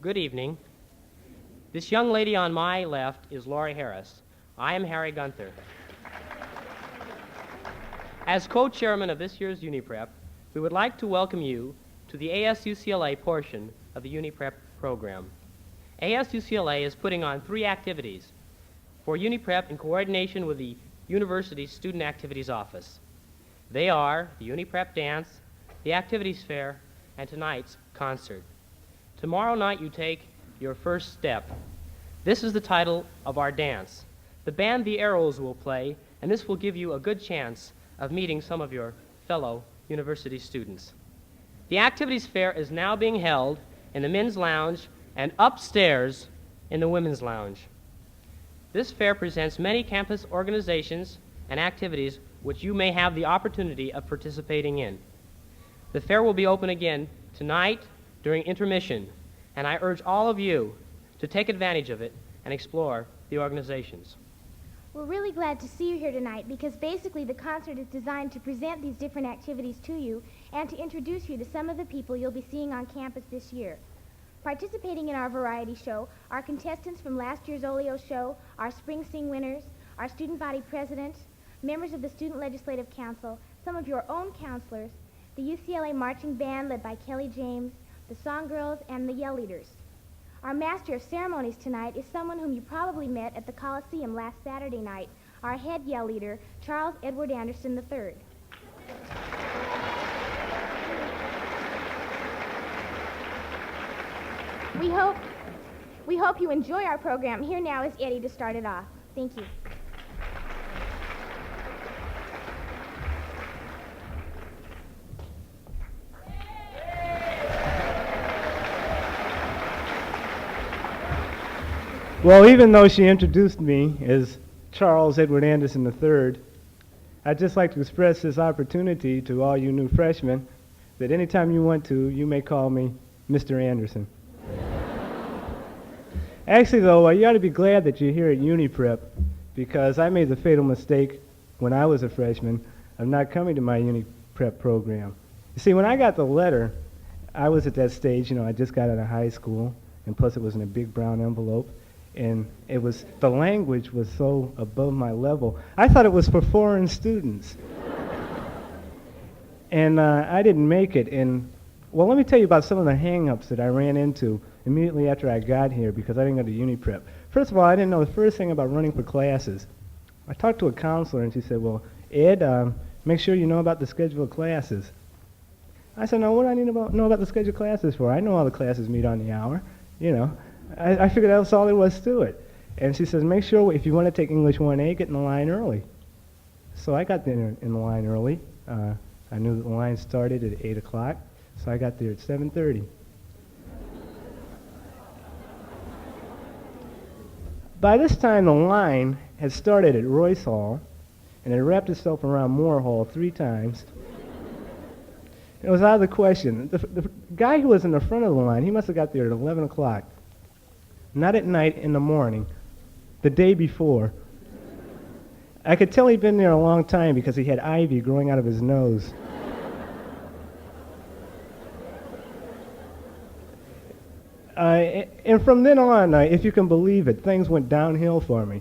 Good evening. This young lady on my left is Laurie Harris. I am Harry Gunther. As co-chairman of this year's Uni Prep, we would like to welcome you to the ASUCLA portion of the Uni Prep program. ASUCLA is putting on 3 activities for Uni Prep in coordination with the university's Student Activities Office. They are the Uni Prep Dance, the Activities Fair, and tonight's concert. Tomorrow night you take your first step. This is the title of our dance. The band The Arrows will play, and this will give you a good chance of meeting some of your fellow university students. The Activities Fair is now being held in the men's lounge and upstairs in the women's lounge. This fair presents many campus organizations and activities which you may have the opportunity of participating in. The fair will be open again tonight during intermission, and I urge all of you to take advantage of it and explore the organizations. We're really glad to see you here tonight because basically the concert is designed to present these different activities to you and to introduce you to some of the people you'll be seeing on campus this year. Participating in our variety show are contestants from last year's Oleo show, our Spring Sing winners, our student body president, members of the Student Legislative Council, some of your own counselors, the UCLA marching band led by Kelly James, the Song Girls, and the Yell Leaders. Our master of ceremonies tonight is someone whom you probably met at the Coliseum last Saturday night, our head Yell Leader, Charles Edward Anderson III. We hope you enjoy our program. Here now is Eddie to start it off. Thank you. Well, even though she introduced me as Charles Edward Anderson III, I'd just like to express this opportunity to all you new freshmen that anytime you want to, you may call me Mr. Anderson. Actually, though, you ought to be glad that you're here at Uni Prep because I made the fatal mistake when I was a freshman of not coming to my Uni Prep program. You see, when I got the letter, I was at that stage, I just got out of high school, and plus it was in a big brown envelope. And the language was so above my level. I thought it was for foreign students. And I didn't make it. And, well, let me tell you about some of the hang-ups that I ran into immediately after I got here because I didn't go to Uni Prep. First of all, I didn't know the first thing about running for classes. I talked to a counselor, and she said, well, Ed, make sure you know about the schedule of classes. I said, no, what do I need to know about the schedule of classes for? I know all the classes meet on the hour, I figured that was all there was to it. And she says, make sure if you want to take English 1A, get in the line early. So I got there in the line early. I knew that the line started at 8 o'clock, so I got there at 7:30. By this time, the line had started at Royce Hall, and it wrapped itself around Moore Hall 3 times. It was out of the question. The guy who was in the front of the line, he must have got there at 11 o'clock. Not at night, in the morning, the day before. I could tell he'd been there a long time because he had ivy growing out of his nose. And from then on, if you can believe it, things went downhill for me.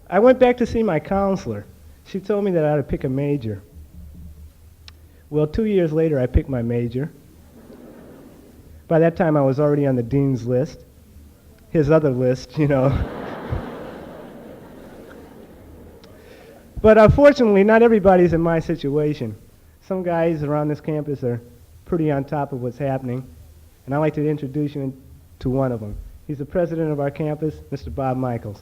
I went back to see my counselor. She told me that I ought to pick a major. Well, 2 years later, I picked my major. By that time, I was already on the dean's list, his other list, But unfortunately, not everybody's in my situation. Some guys around this campus are pretty on top of what's happening, and I'd like to introduce you to one of them. He's the president of our campus, Mr. Bob Michaels.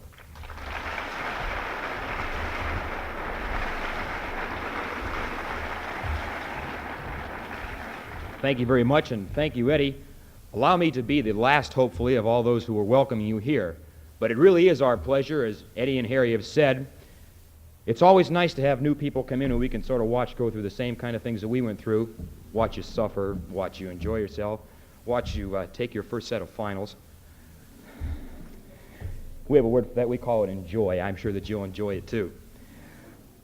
Thank you very much, and thank you, Eddie. Allow me to be the last, hopefully, of all those who are welcoming you here. But it really is our pleasure, as Eddie and Harry have said. It's always nice to have new people come in who we can sort of watch go through the same kind of things that we went through, watch you suffer, watch you enjoy yourself, watch you take your first set of finals. We have a word for that. We call it enjoy. I'm sure that you'll enjoy it, too.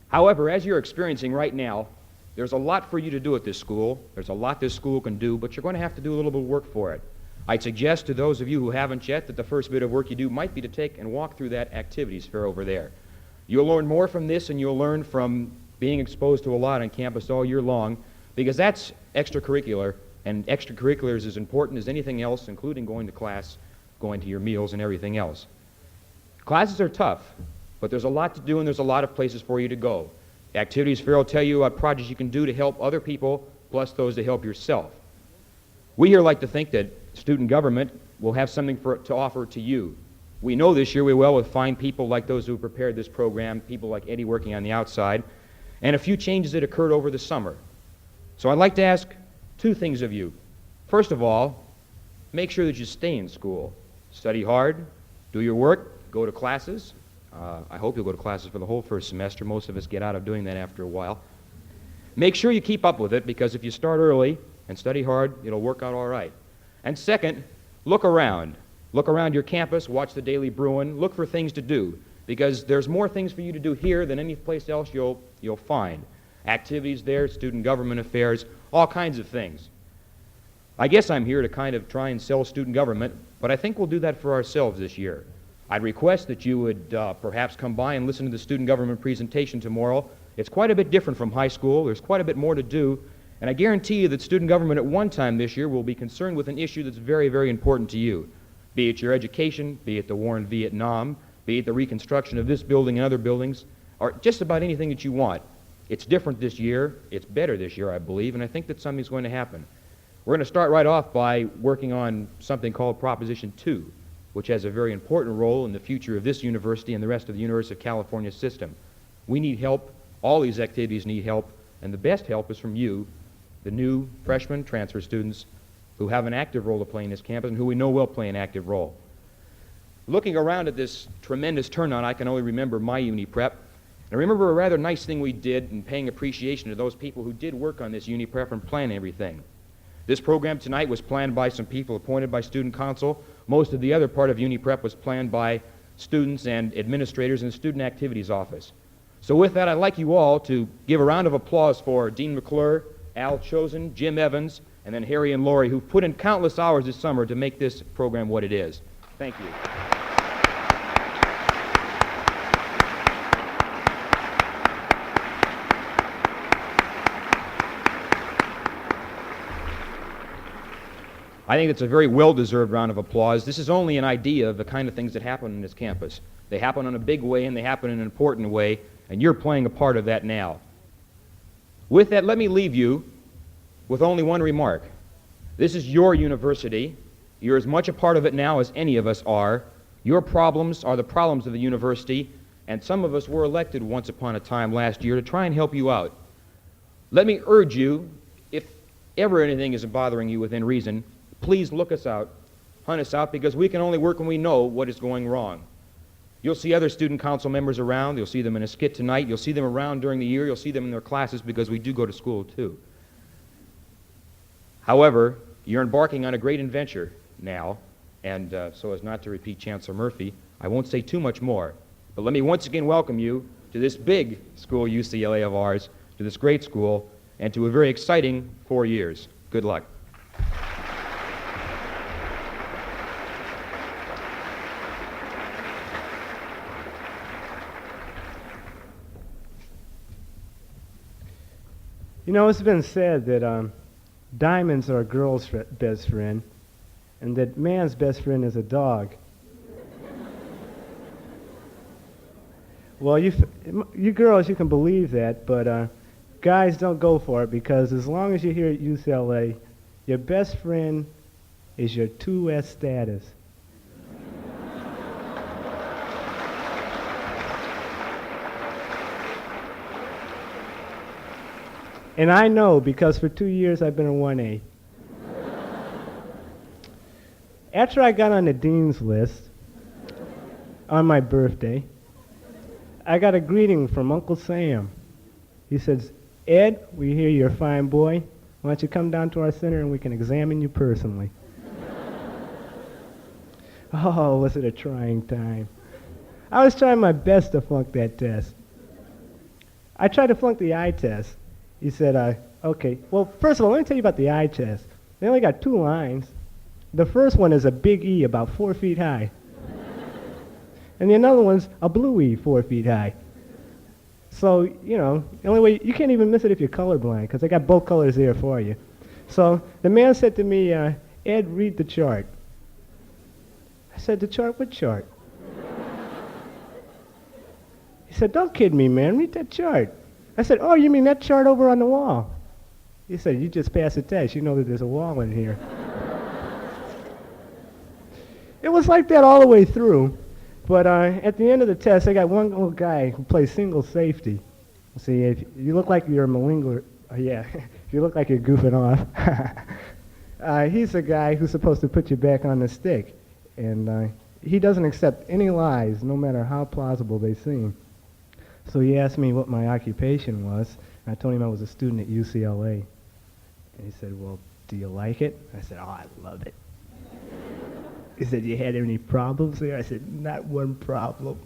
However, as you're experiencing right now, There's a lot for you to do at this school. There's a lot this school can do, but you're going to have to do a little bit of work for it. I'd suggest to those of you who haven't yet that the first bit of work you do might be to take and walk through that activities fair over there. You'll learn more from this than you'll learn from being exposed to a lot on campus all year long, because that's extracurricular, and extracurricular is as important as anything else, including going to class, going to your meals, and everything else. Classes are tough, but there's a lot to do and there's a lot of places for you to go. The activities fair will tell you about projects you can do to help other people, plus those to help yourself. We here like to think that student government will have something to offer to you. We know this year we will with fine people like those who prepared this program, people like Eddie working on the outside, and a few changes that occurred over the summer. So I'd like to ask two things of you. First of all, make sure that you stay in school. Study hard, do your work, go to classes. I hope you'll go to classes for the whole first semester. Most of us get out of doing that after a while. Make sure you keep up with it, because if you start early and study hard, it'll work out all right. And second, look around. Look around your campus, watch the Daily Bruin, look for things to do, because there's more things for you to do here than any place else you'll find. Activities there, student government affairs, all kinds of things. I guess I'm here to kind of try and sell student government, but I think we'll do that for ourselves this year. I'd request that you would perhaps come by and listen to the student government presentation tomorrow. It's quite a bit different from high school. There's quite a bit more to do, and I guarantee you that student government at one time this year will be concerned with an issue that's very, very important to you, be it your education, be it the war in Vietnam, be it the reconstruction of this building and other buildings, or just about anything that you want. It's different this year. It's better this year, I believe, and I think that something's going to happen. We're going to start right off by working on something called Proposition 2, which has a very important role in the future of this university and the rest of the University of California system. We need help. All these activities need help, and the best help is from you, the new freshman transfer students who have an active role to play in this campus and who we know will play an active role. Looking around at this tremendous turnout, I can only remember my Uni Prep. And I remember a rather nice thing we did in paying appreciation to those people who did work on this Uni Prep and plan everything. This program tonight was planned by some people appointed by Student Council. Most of the other part of Uni Prep was planned by students and administrators in the Student Activities Office. So with that, I'd like you all to give a round of applause for Dean McClure, Al Chosen, Jim Evans, and then Harry and Lori, who've put in countless hours this summer to make this program what it is. Thank you. I think it's a very well-deserved round of applause. This is only an idea of the kind of things that happen on this campus. They happen in a big way and they happen in an important way, and you're playing a part of that now. With that, let me leave you with only one remark. This is your university. You're as much a part of it now as any of us are. Your problems are the problems of the university, and some of us were elected once upon a time last year to try and help you out. Let me urge you, if ever anything is bothering you within reason, please look us out, hunt us out, because we can only work when we know what is going wrong. You'll see other student council members around. You'll see them in a skit tonight. You'll see them around during the year. You'll see them in their classes, because we do go to school too. However, you're embarking on a great adventure now, and so as not to repeat Chancellor Murphy, I won't say too much more. But let me once again welcome you to this big school, UCLA of ours, to this great school, and to a very exciting 4 years. Good luck. You know, it's been said that diamonds are a girl's best friend, and that man's best friend is a dog. Well, you girls, you can believe that, but guys, don't go for it, because as long as you're here at UCLA, your best friend is your 2S status. And I know, because for 2 years I've been a 1A. After I got on the dean's list, on my birthday, I got a greeting from Uncle Sam. He says, "Ed, we hear you're a fine boy. Why don't you come down to our center and we can examine you personally?" Oh, was it a trying time. I was trying my best to flunk that test. I tried to flunk the eye test, He said, okay. Well, first of all, let me tell you about the eye test. They only got 2 lines. The first one is a big E about 4 feet high. And the other one's a blue E 4 feet high. So, you know, the only way, you can't even miss it if you're colorblind, because they got both colors there for you. So the man said to me, Ed, read the chart. I said, the chart? What chart? He said, don't kid me, man. Read that chart. I said, oh, you mean that chart over on the wall? He said, you just passed the test. You know that there's a wall in here. It was like that all the way through. But at the end of the test, I got one little guy who plays single safety. See, if you look like you're a malingler, yeah, if you look like you're goofing off, he's the guy who's supposed to put you back on the stick. And he doesn't accept any lies, no matter how plausible they seem. So he asked me what my occupation was. And I told him I was a student at UCLA. And he said, well, do you like it? I said, oh, I love it. He said, you had any problems there? I said, not one problem.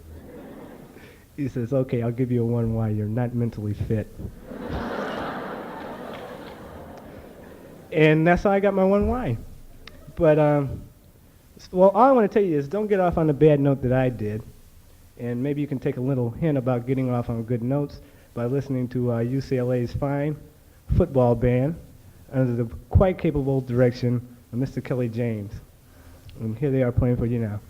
He says, okay, I'll give you a 1Y. You're not mentally fit. And that's how I got my 1Y. But, well, all I want to tell you is don't get off on the bad note that I did. And maybe you can take a little hint about getting off on good notes by listening to UCLA's fine football band under the quite capable direction of Mr. Kelly James. And here they are playing for you now.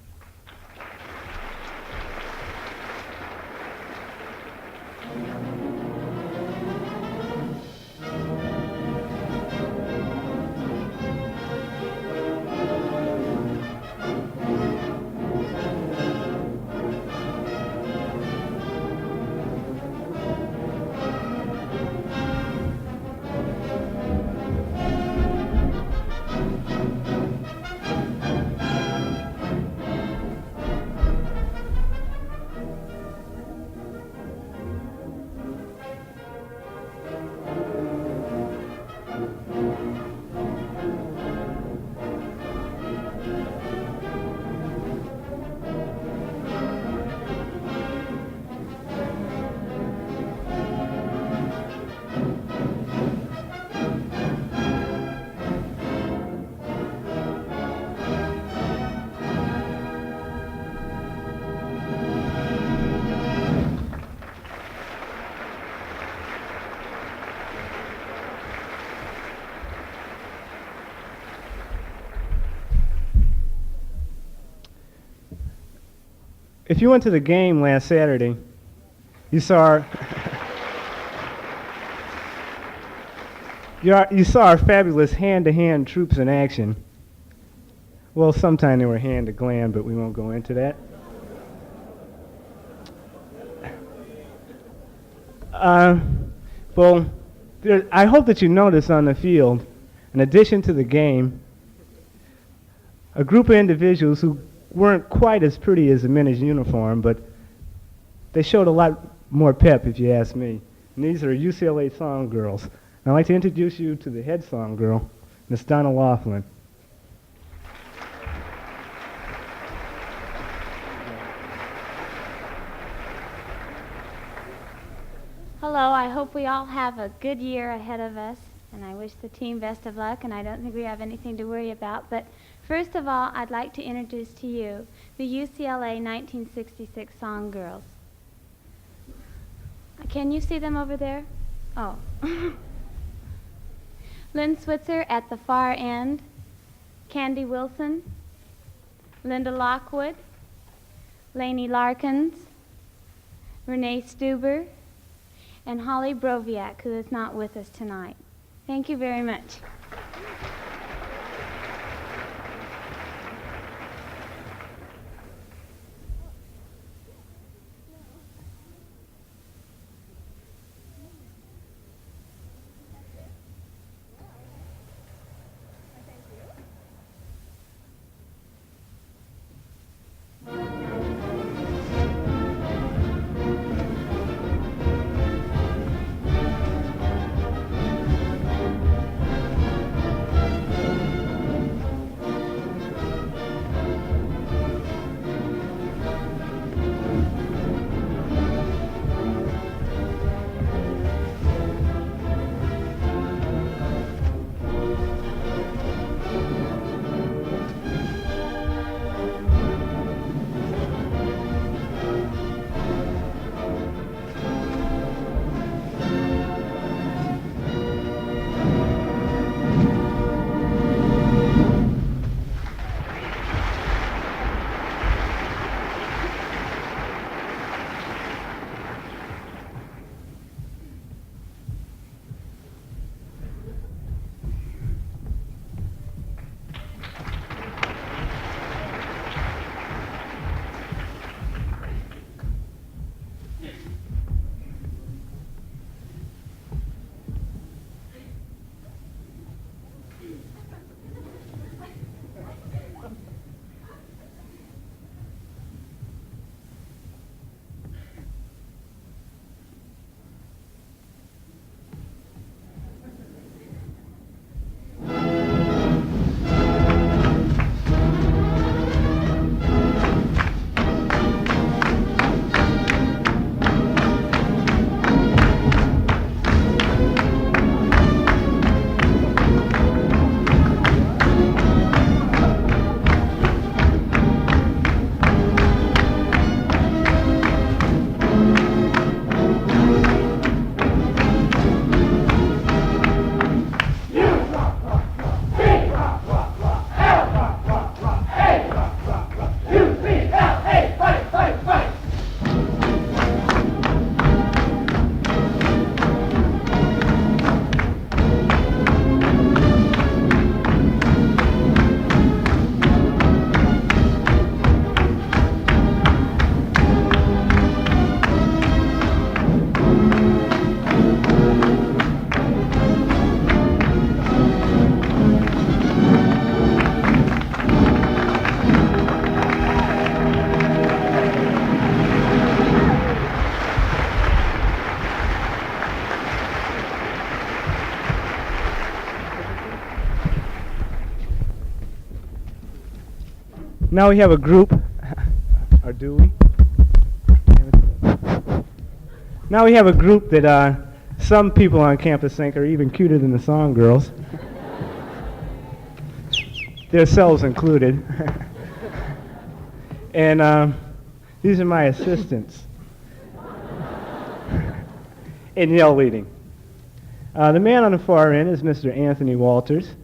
If you went to the game last Saturday, you saw our fabulous hand-to-hand troops in action. Well, sometime they were hand-to-gland, but we won't go into that. Well, I hope that you noticed on the field, in addition to the game, a group of individuals who weren't quite as pretty as the men in uniform, but they showed a lot more pep, if you ask me. And these are UCLA song girls. And I'd like to introduce you to the head song girl, Miss Donna Laughlin. Hello, I hope we all have a good year ahead of us, and I wish the team best of luck, and I don't think we have anything to worry about. But first of all, I'd like to introduce to you the UCLA 1966 Song Girls. Can you see them over there? Oh. Lynn Switzer at the far end, Candy Wilson, Linda Lockwood, Lainey Larkins, Renee Stuber, and Holly Broviak, who is not with us tonight. Thank you very much. Now we have a group, or do we? Now we have a group that some people on campus think are even cuter than the song girls. Themselves included. And these are my assistants in yell leading. The man on the far end is Mr. Anthony Walters.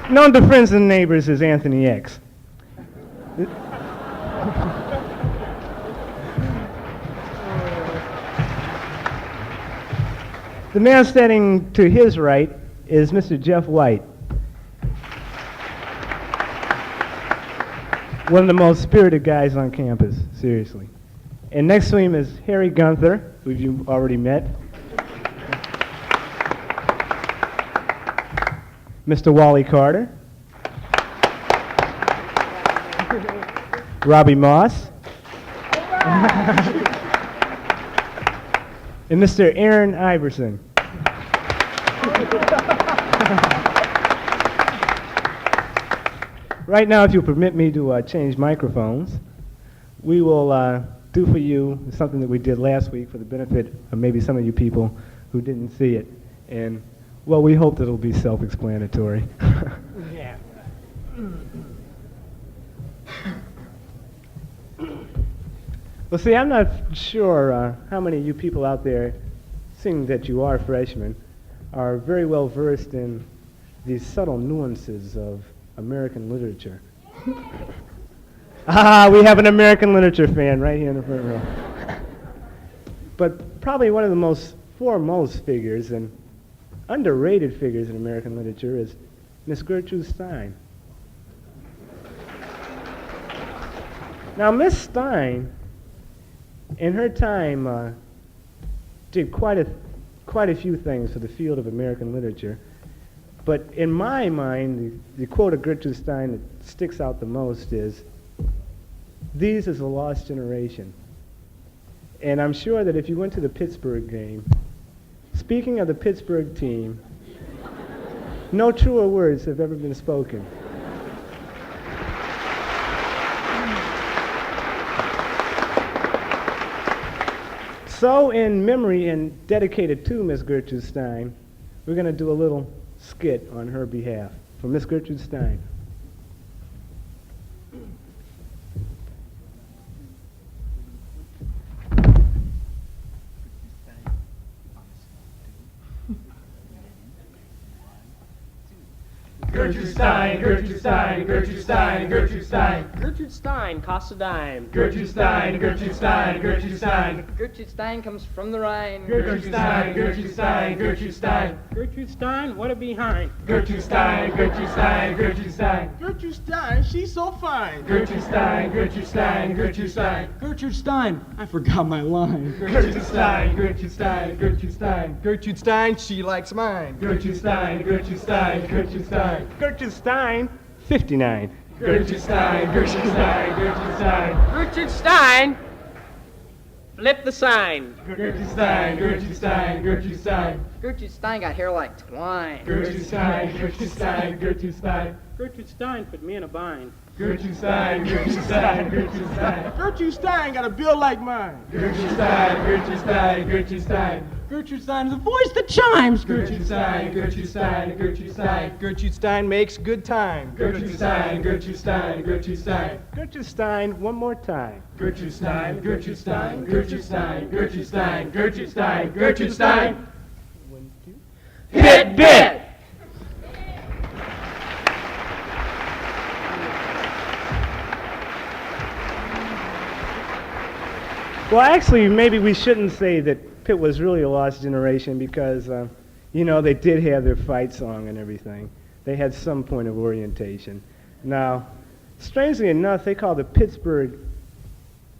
Known to friends and neighbors as Anthony X. The man standing to his right is Mr. Jeff White. One of the most spirited guys on campus, seriously. And next to him is Harry Gunther, who you've already met. Mr. Wally Carter. Robbie Moss. And Mr. Aaron Iverson. Right now, if you'll permit me to change microphones, we will do for you something that we did last week for the benefit of maybe some of you people who didn't see it. And, well, we hope that it'll be self-explanatory. Yeah. Well, see, I'm not sure how many of you people out there, seeing that you are freshmen, are very well versed in these subtle nuances of American literature. We have an American literature fan right here in the front row. But probably one of the most foremost figures and underrated figures in American literature is Miss Gertrude Stein. Now, Miss Stein, in her time, did quite a few things for the field of American literature. But in my mind, the quote of Gertrude Stein that sticks out the most is, "These is a lost generation." And I'm sure that if you went to the Pittsburgh game, speaking of the Pittsburgh team, no truer words have ever been spoken. So in memory and dedicated to Miss Gertrude Stein, we're going to do a little skit on her behalf for Miss Gertrude Stein. Gertrude Stein, Gertrude Stein, Gertrude Stein, Gertrude Stein. Gertrude Stein costs a dime. Gertrude Stein, Gertrude Stein, Gertrude Stein. Gertrude Stein comes from the Rhine. Gertrude Stein, Gertrude Stein, Gertrude Stein. Gertrude Stein, what a behind. Gertrude Stein, Gertrude Stein, Gertrude Stein. Gertrude Stein, she's so fine. Gertrude Stein, Gertrude Stein, Gertrude Stein. Gertrude Stein, I forgot my line. Gertrude Stein, Gertrude Stein, Gertrude Stein. Gertrude Stein, she likes mine. Gertrude Stein, Gertrude Stein, Gertrude Stein. Gertrude Stein, 59. Gertrude Stein, Gertrude Stein, Gertrude Stein. Gertrude Stein, flip the sign. Gertrude Stein, Gertrude Stein, Gertrude Stein. Gertrude Stein got hair like twine. Gertrude Stein, Gertrude Stein, Gertrude Stein. Gertrude Stein put me in a bind. Gertrude Stein, Gertrude Stein, Gertrude Stein. Gertrude Stein got a bill like mine. Gertrude Stein, Gertrude Stein, Gertrude Stein. Gertrude Stein is a voice that chimes. Gertrude Stein, Gertrude Stein, Gertrude Stein. Gertrude Stein makes good time. Gertrude Stein, Gertrude Stein, Gertrude Stein. Gertrude Stein, one more time. Gertrude Stein, Gertrude Stein, Gertrude Stein, Gertrude Stein, Gertrude Stein, Gertrude Stein. Hit bit! Well, actually, maybe we shouldn't say that Pitt was really a lost generation because, you know, they did have their fight song and everything. They had some point of orientation. Now, strangely enough, they call the Pittsburgh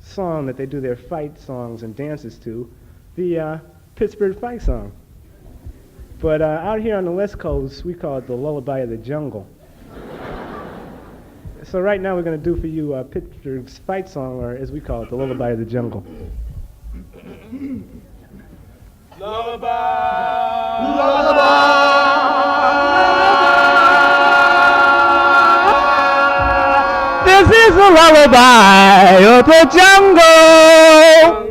song that they do their fight songs and dances to the Pittsburgh fight song. But out here on the West Coast, we call it the Lullaby of the Jungle. So right now we're going to do for you Pittsburgh's fight song, or as we call it, the Lullaby of the Jungle. Lullaby! Lullaby! This is the lullaby of the jungle.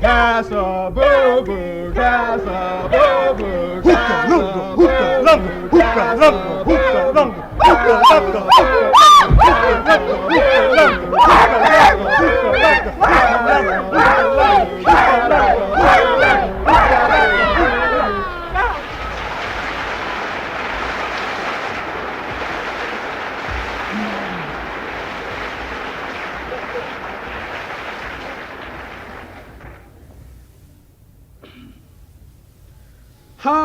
Casa boo boo, casa boo boo, casa boo boo, hookah lunga, hookah lunga, hookah lunga,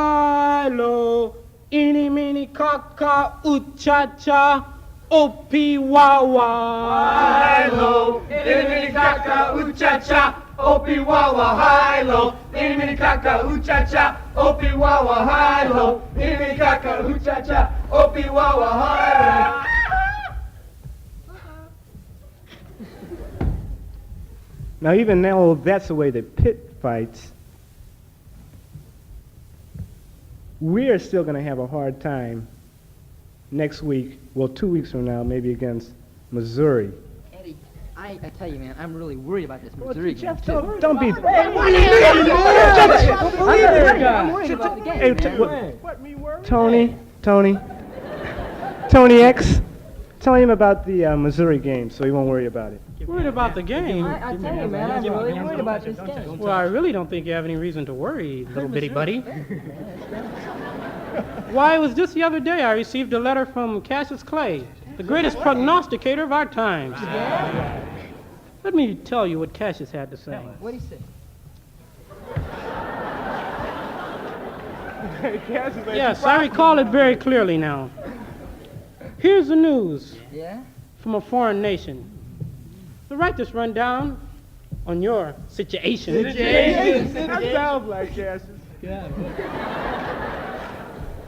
Hi-lo, eeny, meeny, ka-ka, ooh-cha-cha, opie-wawa. Hi-lo, itty-bitty caca, ooh-cha-cha, opie-wawa, hi-lo, itty-bitty caca, ooh-cha-cha, opie-wawa, hi-lo, itty-bitty caca, ooh-cha-cha, opie-wawa, hi-lo. Now, even though that's the way that Pitt fights, we are still going to have a hard time next week, well, 2 weeks from now, maybe against Missouri. Eddie, I tell you, man, I'm really worried about this Missouri game. Don't be... I'm worried about the game, Hey, man. Tony X, tell him about the Missouri game so he won't worry about it. Worried about the game? I tell you, man, I'm really worried about this game. Well, I really don't think you have any reason to worry, little bitty buddy. Why, it was just the other day I received a letter from Cassius Clay, the greatest prognosticator of our times. Let me tell you what Cassius had to say. What'd he say? Yes, I recall it very clearly now. Here's the news Yeah? from a foreign nation. To write this rundown on your situation. That sounds like Cassius.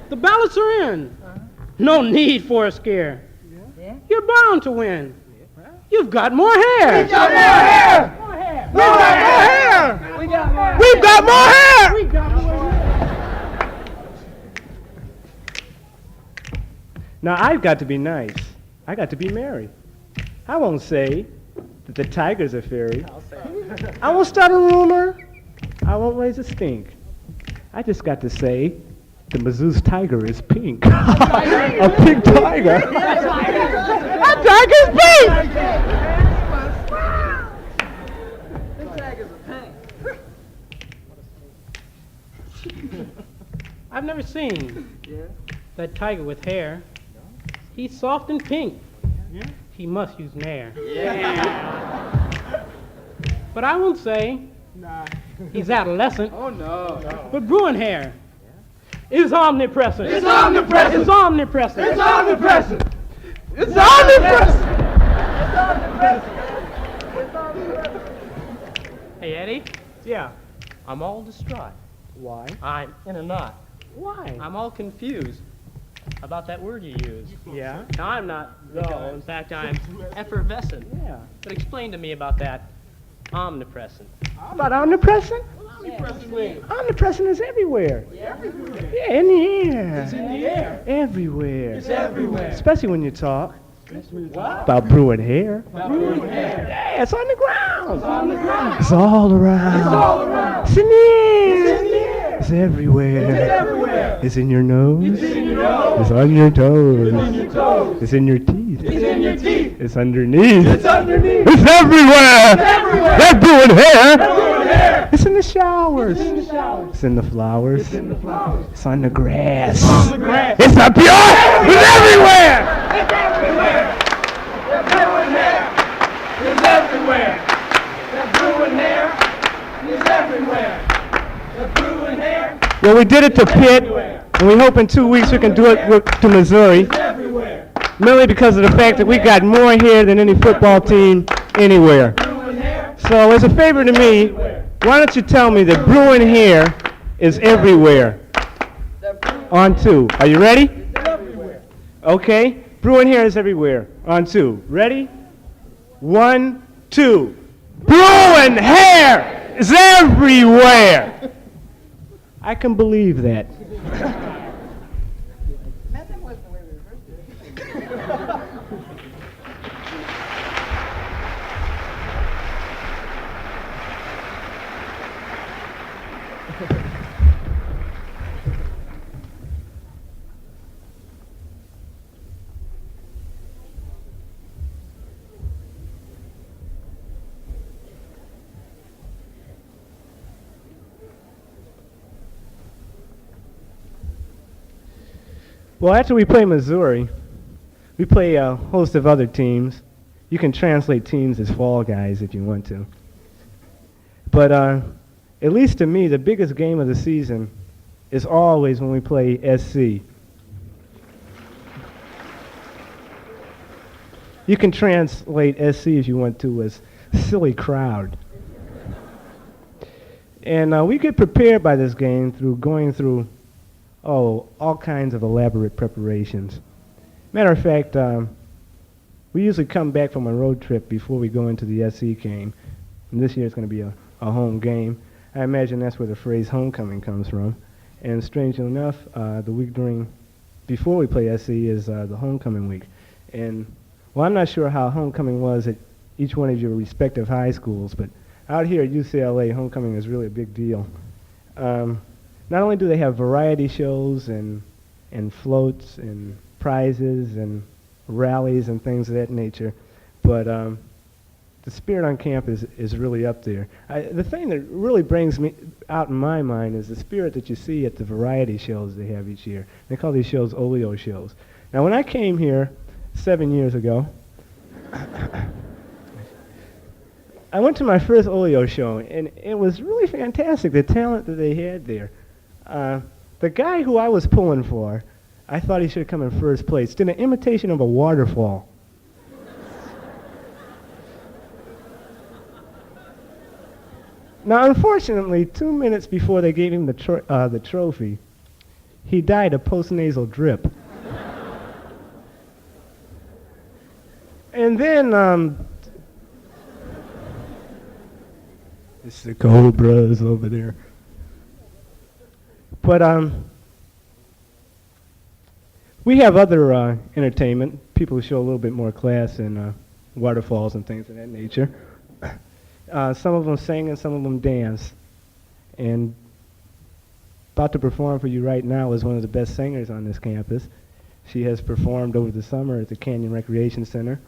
The ballots are in. No need for a scare. Yeah? You're bound to win. You've got more hair. We got more hair! We got more. We've got more hair! We got more hair. Now, I've got to be nice. I got to be merry. I won't say that the tiger's a fairy. I won't start a rumor. I won't raise a stink. I just got to say the Mizzou's tiger is pink. A pink tiger. A tiger's pink! This tiger's a pain. I've never seen Yeah? that tiger with hair. He's soft and pink. He must use nair. But I won't say he's adolescent. Oh, no. But brewing hair is omnipresent. It's omnipresent. It's omnipresent. It's omnipresent. It's omnipresent. Hey, Eddie, Yeah. I'm all distraught. Why? I'm in a knot. Why? I'm all confused about that word you used. Yeah? No, I'm not. No, in fact, I'm effervescent. Yeah. But explain to me about that omnipresent. About omnipresent? Omnipresent is everywhere. Yeah, in the air. It's in the air. Everywhere. It's everywhere. Especially when you talk. About brewing hair. Yeah, it's on the ground. It's on the ground. It's all around. It's all around. It's in the air. It's everywhere. It's everywhere. It's in your nose. It's in your nose. It's on your toes. It's in your toes. It's in your teeth. It's in your teeth. It's underneath. It's underneath. It's everywhere. It's everywhere. That brewing hair. That brewing hair. It's in the showers. It's in the showers. It's in the flowers. It's in the flowers. It's on the grass. It's on the grass. It's up here. It's everywhere. It's everywhere. The brewing hair is everywhere. The brewing hair is everywhere. The brewing hair Well, we did it to Pitt, and we hope in 2 weeks we can do it to Missouri, is everywhere. merely because of the fact that we got more hair than any football team anywhere. Brewing hair So, as a favor to me, why don't you tell me that brewing hair is everywhere? On two. Are you ready? Okay. Brewing hair is everywhere. On two. Ready? 1, 2. Bruin hair is everywhere. I can believe that. Well, after we play Missouri, we play a host of other teams. You can translate teams as fall guys if you want to. But at least to me, the biggest game of the season is always when we play SC. You can translate SC if you want to as silly crowd. And we get prepared by this game through going through all kinds of elaborate preparations. Matter of fact, we usually come back from a road trip before we go into the SC game. And this year it's going to be a home game. I imagine that's where the phrase homecoming comes from. And strangely enough, the week before we play SC is the homecoming week. And, well, I'm not sure how homecoming was at each one of your respective high schools, but out here at UCLA, homecoming is really a big deal. Not only do they have variety shows and floats and prizes and rallies and things of that nature, but the spirit on campus is really up there. The thing that really brings me out in my mind is the spirit that you see at the variety shows they have each year. They call these shows oleo shows. Now, when I came here 7 years ago, I went to my first oleo show, and it was really fantastic, the talent that they had there. The guy who I was pulling for, I thought he should have come in first place, did an imitation of a waterfall. Now, unfortunately, 2 minutes before they gave him the trophy, he died of postnasal drip. And then, it's the Cobras over there. But we have other entertainment. People who show a little bit more class in waterfalls and things of that nature. Some of them sing and some of them dance. And about to perform for you right now is one of the best singers on this campus. She has performed over the summer at the Canyon Recreation Center.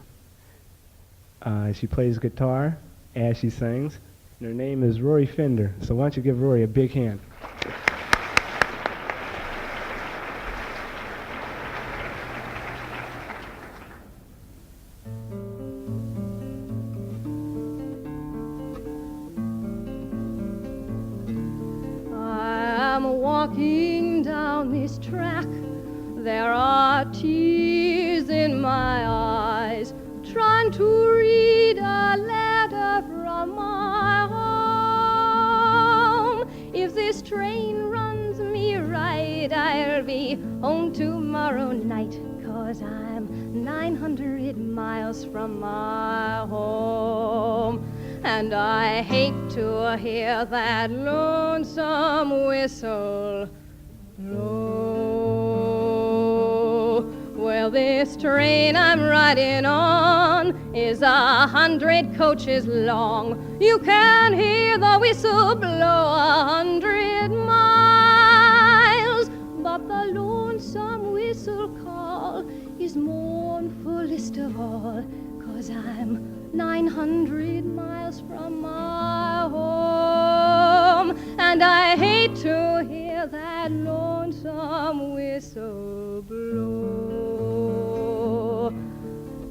She plays guitar as she sings. And her name is Rory Fender. So why don't you give Rory a big hand. Walking down this track, there are tears in my eyes, trying to read a letter from my home. If this train runs me right, I'll be home tomorrow night, 'cause I'm 900 miles from my home. And I hate to hear that lonesome whistle blow. Well, this train I'm riding on is 100 coaches long. You can hear the whistle blow 100 miles, but the lonesome whistle call is mournfulest of all, 'cause I'm 900 miles from my home. And I hate to hear that lonesome whistle blow.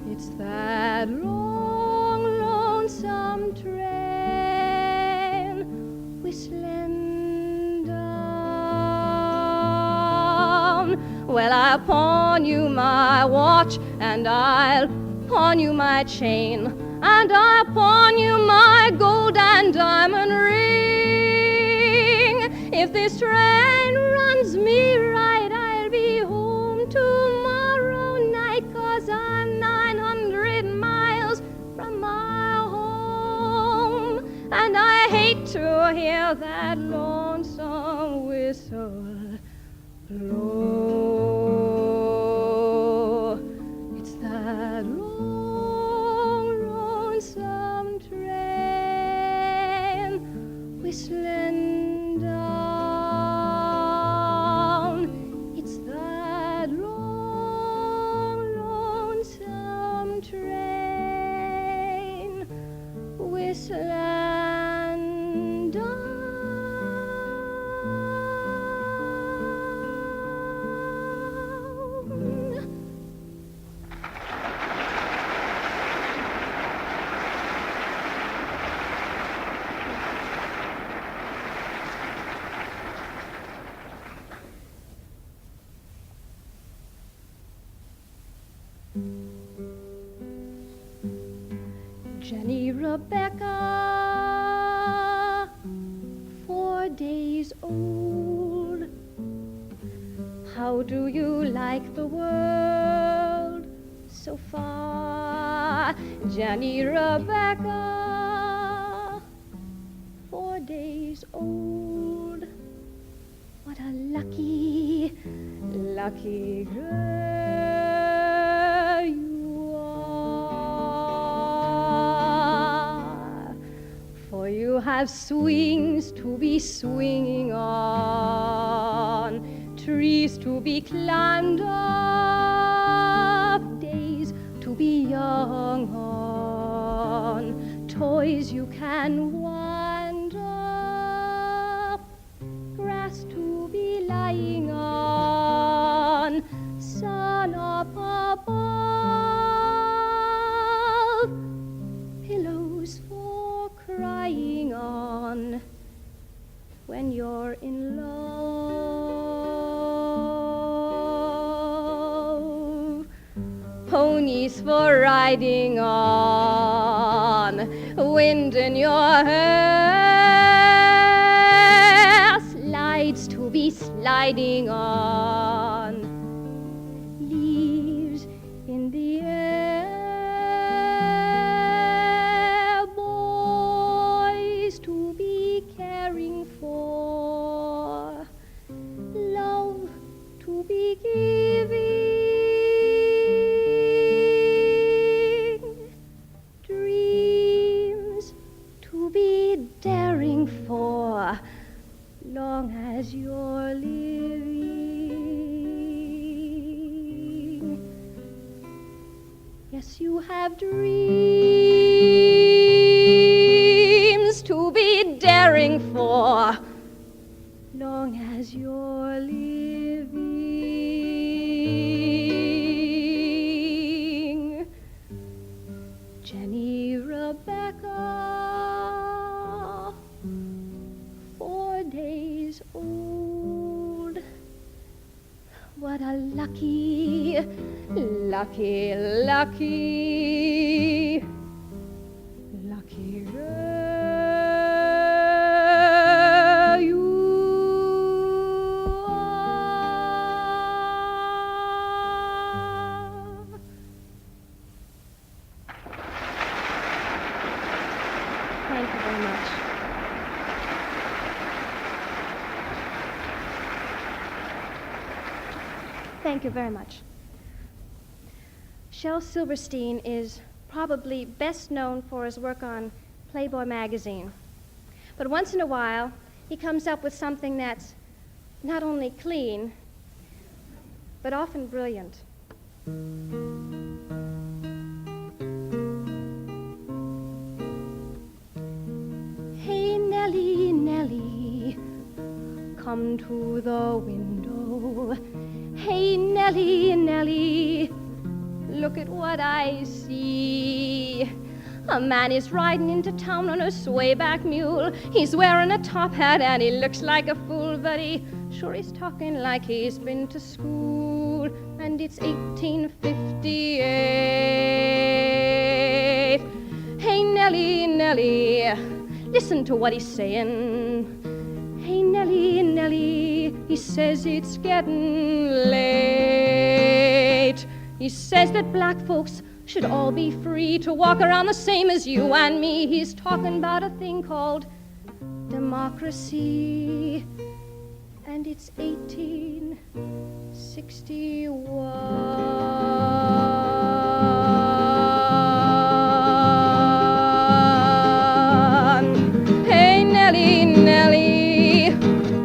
It's that long, lonesome train whistling down. Well, I'll pawn you my watch, and I'll pawn you my chain, and I'll pawn you my gold and diamond ring. If this train runs me right, I'll be home tomorrow night, 'cause I'm 900 miles from my home. hear that lonesome whistle blow. It's that long, lonesome train whistling down. It's that long, lonesome train whistling down. Jenny Rebecca, 4 days old. How do you like the world so far? Jenny Rebecca, 4 days old. What a lucky, lucky girl you are. For you have swings to be swinging on, trees to be climbed up, days to be young on, toys you can wind up, grass to be lying on, sun up above, pillows for crying on when you're in love, ponies for riding on, wind in your hair, slides to be sliding on, leaves in the air, boys to be caring for, love to be giving, dreams to be daring for, long as you're living. Yes, you have dreams to be daring for, long as you're living. Jenny Rebecca, 4 days old. What a lucky, lucky, lucky, lucky girl you are. Thank you very much. Thank you very much. Shel Silverstein is probably best known for his work on Playboy magazine. But once in a while, he comes up with something that's not only clean, but often brilliant. Hey, Nellie, Nellie, come to the window. Hey, Nellie, Nellie, look at what I see. A man is riding into town on a swayback mule. He's wearing a top hat and he looks like a fool, but he sure is talking like he's been to school. And it's 1858. Hey, Nellie, Nellie, listen to what he's saying. Hey, Nellie, Nellie, he says it's getting late. He says that black folks should all be free to walk around the same as you and me. He's talking about a thing called democracy, and it's 1861. Hey, Nellie, Nellie,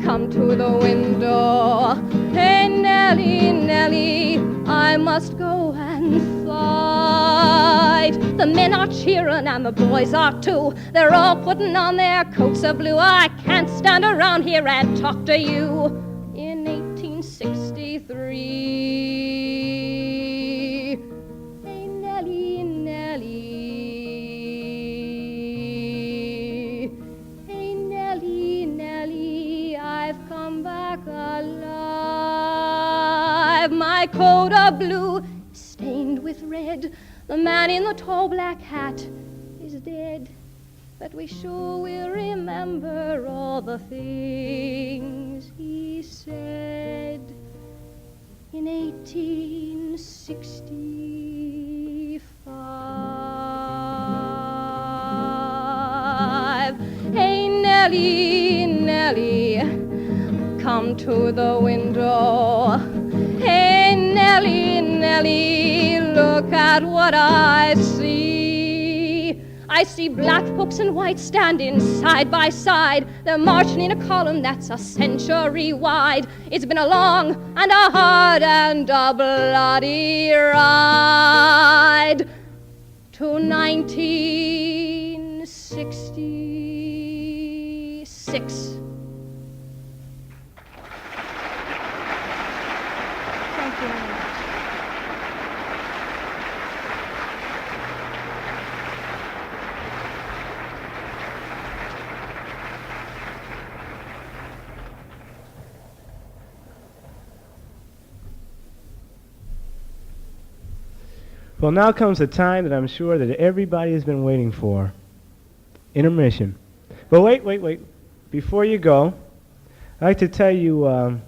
come to the window. Hey, Nellie, Nellie, I must go and fight. The men are cheering and the boys are too. They're all putting on their coats of blue. I can't stand around here and talk to you. In 1863, hey, Nellie, Nellie, hey, Nellie, Nellie, I've come back alive. My coat of blue stained with red. The man in the tall black hat is dead. But we sure will remember all the things he said in 1865. Hey, Nellie, Nellie, come to the window. Hey, Nellie, Nellie, look at what I see. I see black folks and white standing side by side. They're marching in a column that's a century wide. It's been a long and a hard and a bloody ride to 1966. Thank you. Well, now comes the time that I'm sure that everybody has been waiting for. Intermission. But wait. Before you go, I'd like to tell you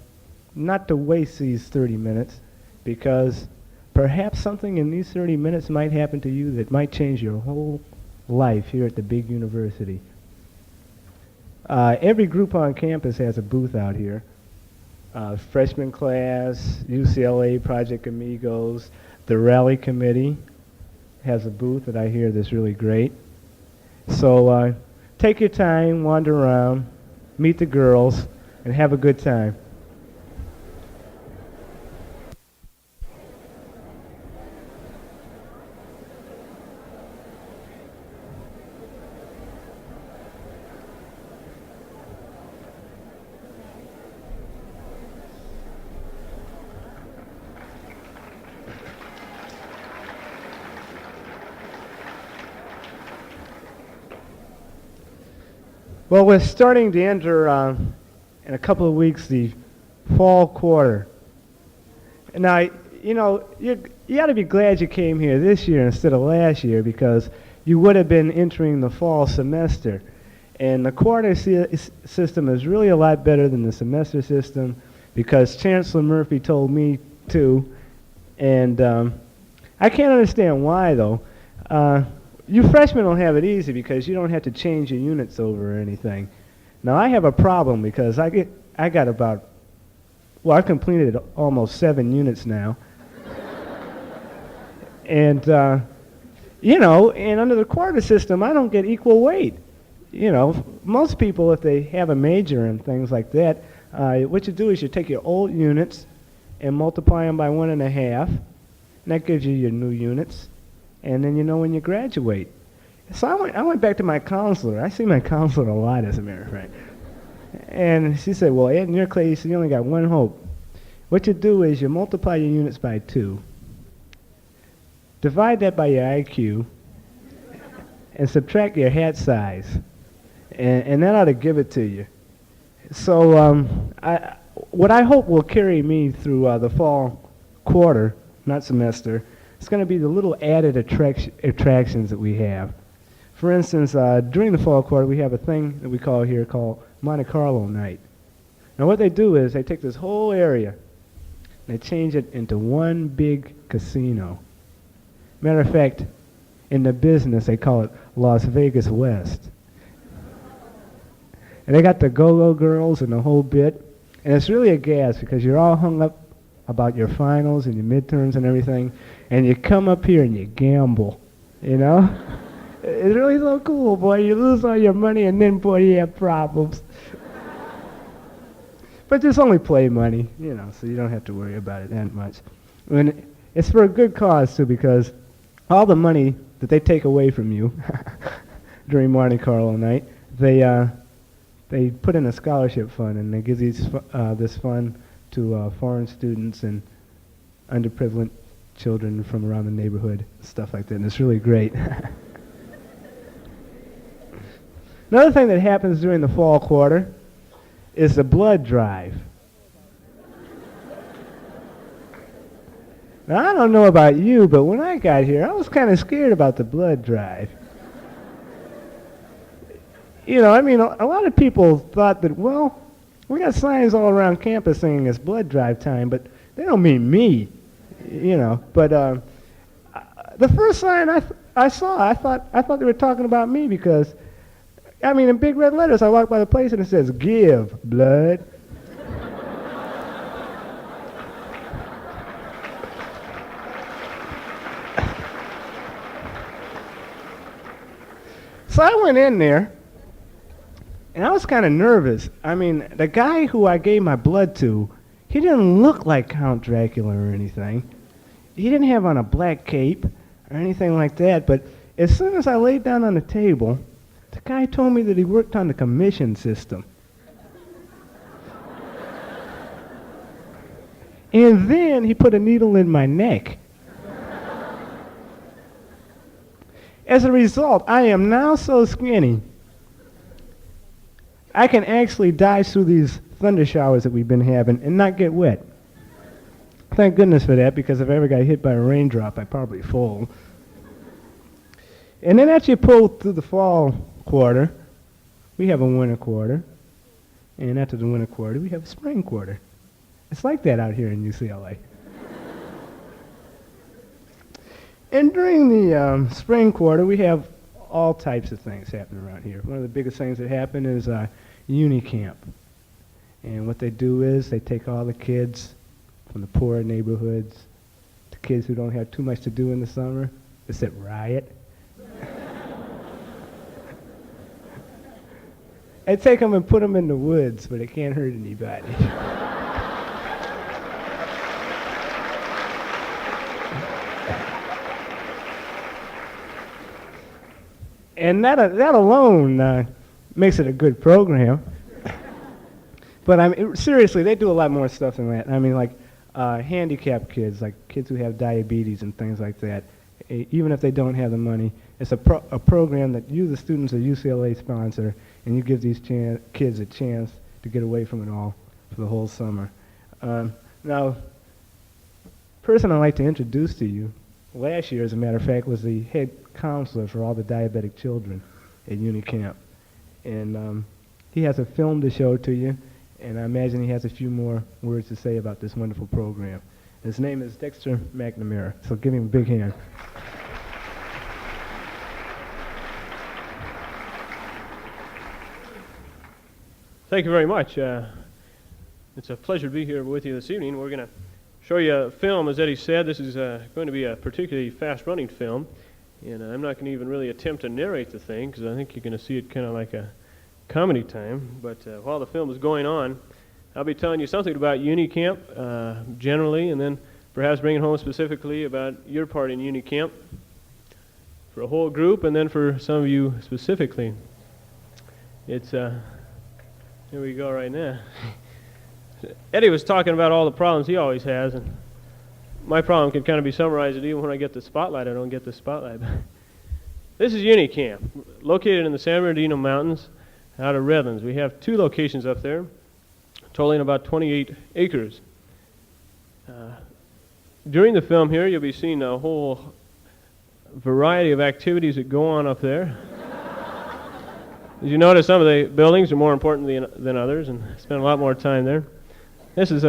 not to waste these 30 minutes, because perhaps something in these 30 minutes might happen to you that might change your whole life here at the big university. Every group on campus has a booth out here. Freshman class, UCLA Project Amigos, the Rally Committee has a booth that I hear that's really great. So take your time, wander around, meet the girls, and have a good time. Well, we're starting to enter, in a couple of weeks, the fall quarter. Now, you know, you got to be glad you came here this year instead of last year, because you would have been entering the fall semester. And the quarter system is really a lot better than the semester system, because Chancellor Murphy told me to. And I can't understand why, though. You freshmen will have it easy because you don't have to change your units over or anything. Now, I have a problem because I got about, well, I've completed almost 7 units now. And, you know, and under the quarter system, I don't get equal weight. You know, most people, if they have a major and things like that, what you do is you take your old units and multiply them by 1.5, and that gives you your new units. And then you know when you graduate. So I went back to my counselor. I see my counselor a lot, as a matter of fact. And she said, well, Ed, in your case, you only got one hope. What you do is you multiply your units by 2, divide that by your IQ, and subtract your hat size. And that ought to give it to you. So what I hope will carry me through the fall quarter, not semester, it's going to be the little added attractions that we have. For instance, during the fall quarter, we have a thing that we call here called Monte Carlo night. Now what they do is they take this whole area and they change it into one big casino. Matter of fact, in the business, they call it Las Vegas West. And they got the go-go girls and the whole bit. And it's really a gas because you're all hung up about your finals and your midterms and everything. And you come up here and you gamble, you know? It's really so cool, boy. You lose all your money and then, boy, you have problems. But it's only play money, you know, so you don't have to worry about it that much. And it's for a good cause, too, because all the money that they take away from you during Monte Carlo night, they put in a scholarship fund, and they give this fund to foreign students and underprivileged children from around the neighborhood, stuff like that, and it's really great. Another thing that happens during the fall quarter is the blood drive. Now, I don't know about you, but when I got here, I was kind of scared about the blood drive. You know, I mean, a lot of people thought that, well, we got signs all around campus saying it's blood drive time, but they don't mean me, you know. But the first sign I saw, I thought they were talking about me because, I mean, in big red letters, I walked by the place and it says, "Give blood." So I went in there, and I was kind of nervous. I mean, the guy who I gave my blood to, he didn't look like Count Dracula or anything. He didn't have on a black cape or anything like that, but as soon as I laid down on the table, the guy told me that he worked on the commission system. And then he put a needle in my neck. As a result, I am now so skinny, I can actually dive through these thunder showers that we've been having and not get wet. Thank goodness for that, because if I ever got hit by a raindrop, I'd probably fall. And then as you pull through the fall quarter, we have a winter quarter. And after the winter quarter, we have a spring quarter. It's like that out here in UCLA. And during the spring quarter, we have all types of things happening around here. One of the biggest things that happen is Uni Camp. And what they do is they take all the kids from the poorer neighborhoods, the kids who don't have too much to do in the summer, except riot. They take them and put them in the woods where they can't hurt anybody. And that alone makes it a good program. But seriously, they do a lot more stuff than that. I mean, like handicapped kids, like kids who have diabetes and things like that. Even if they don't have the money, it's a program that you, the students of UCLA, sponsor, and you give these kids a chance to get away from it all for the whole summer. Now, person I'd like to introduce to you, last year, as a matter of fact, was the head counselor for all the diabetic children at Uni Camp. And he has a film to show to you, and I imagine he has a few more words to say about this wonderful program. His name is Dexter McNamara, so give him a big hand. Thank you very much. It's a pleasure to be here with you this evening. We're going to show you a film, as Eddie said. This is going to be a particularly fast-running film, and I'm not going to even really attempt to narrate the thing because I think you're going to see it kind of like a comedy time. But while the film is going on, I'll be telling you something about Uni Camp generally, and then perhaps bringing home specifically about your part in Uni Camp for a whole group, and then for some of you specifically. It's here we go right now. Eddie was talking about all the problems he always has, and my problem can kind of be summarized that even when I get the spotlight, I don't get the spotlight. This is Uni Camp, located in the San Bernardino Mountains out of Redlands. We have 2 locations up there, totaling about 28 acres. During the film here, you'll be seeing a whole variety of activities that go on up there. As you notice, some of the buildings are more important than others, and I spend a lot more time there. This is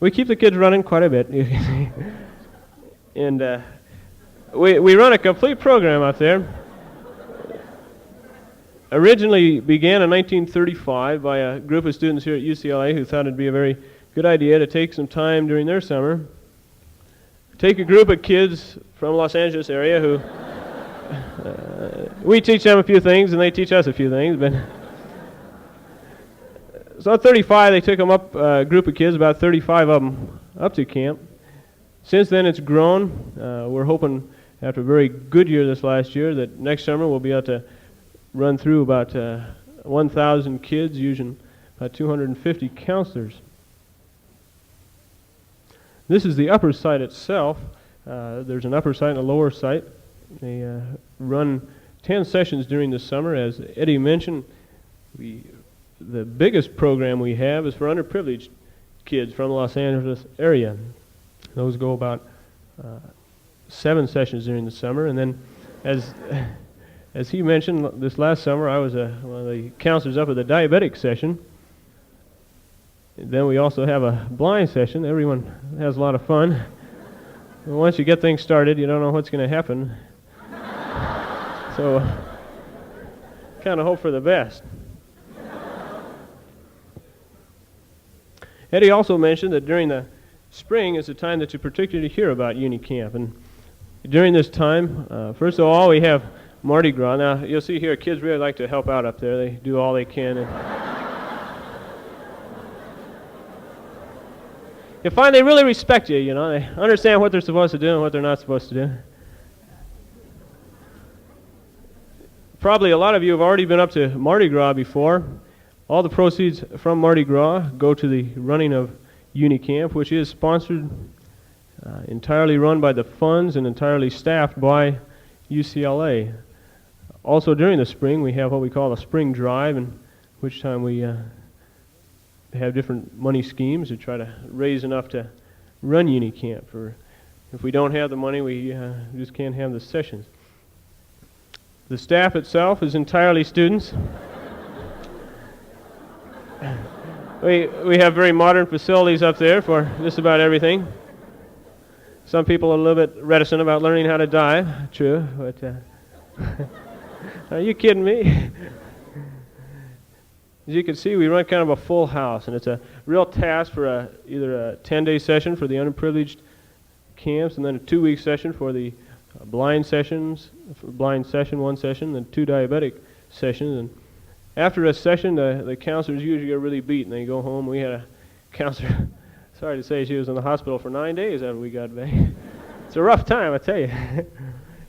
we keep the kids running quite a bit, you can see. And we run a complete program up there. originally began in 1935 by a group of students here at UCLA who thought it'd be a very good idea to take some time during their summer, take a group of kids from Los Angeles area who we teach them a few things and they teach us a few things, but so at 35 they took them up, a group of kids, about 35 of them, up to camp. Since then it's grown. We're hoping after a very good year this last year that next summer we'll be able to run through about 1,000 kids using about 250 counselors. This is the upper site itself. There's an upper site and a lower site. They run 10 sessions during the summer. As Eddie mentioned, the biggest program we have is for underprivileged kids from the Los Angeles area. Those go about 7 sessions during the summer. And then, as he mentioned, this last summer I was one of the counselors up at the diabetic session. Then we also have a blind session. Everyone has a lot of fun. And once you get things started, you don't know what's going to happen. So, kind of hope for the best. Eddie also mentioned that during the spring is the time that you particularly hear about UniCamp. And during this time, first of all, we have Mardi Gras. Now, you'll see here, kids really like to help out up there. They do all they can. And you find they really respect you, you know. They understand what they're supposed to do and what they're not supposed to do. Probably a lot of you have already been up to Mardi Gras before. All the proceeds from Mardi Gras go to the running of UniCamp, which is sponsored, entirely run by the funds and entirely staffed by UCLA. Also during the spring, we have what we call a spring drive, in which time we have different money schemes to try to raise enough to run UniCamp. If we don't have the money, we just can't have the sessions. The staff itself is entirely students. We have very modern facilities up there for just about everything. Some people are a little bit reticent about learning how to dive, true, but are you kidding me? As you can see, we run kind of a full house, and it's a real task for either a 10-day session for the underprivileged camps, and then a 2-week session for the blind sessions, blind session, 1 session, then 2 diabetic sessions. And after a session, the counselors usually get really beat, and they go home. We had a counselor, sorry to say, she was in the hospital for 9 days after we got back. It's a rough time, I tell you.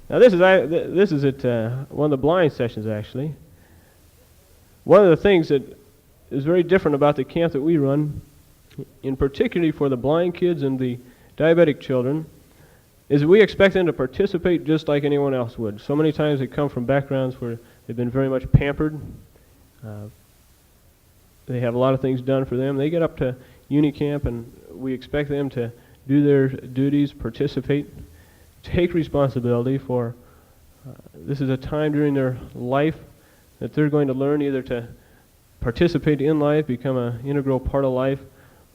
Now this is at one of the blind sessions, actually. One of the things that is very different about the camp that we run, in particularly for the blind kids and the diabetic children, is that we expect them to participate just like anyone else would. So many times they come from backgrounds where they've been very much pampered. They have a lot of things done for them. They get up to UniCamp and we expect them to do their duties, participate, take responsibility for, this is a time during their life that they're going to learn either to participate in life, become an integral part of life,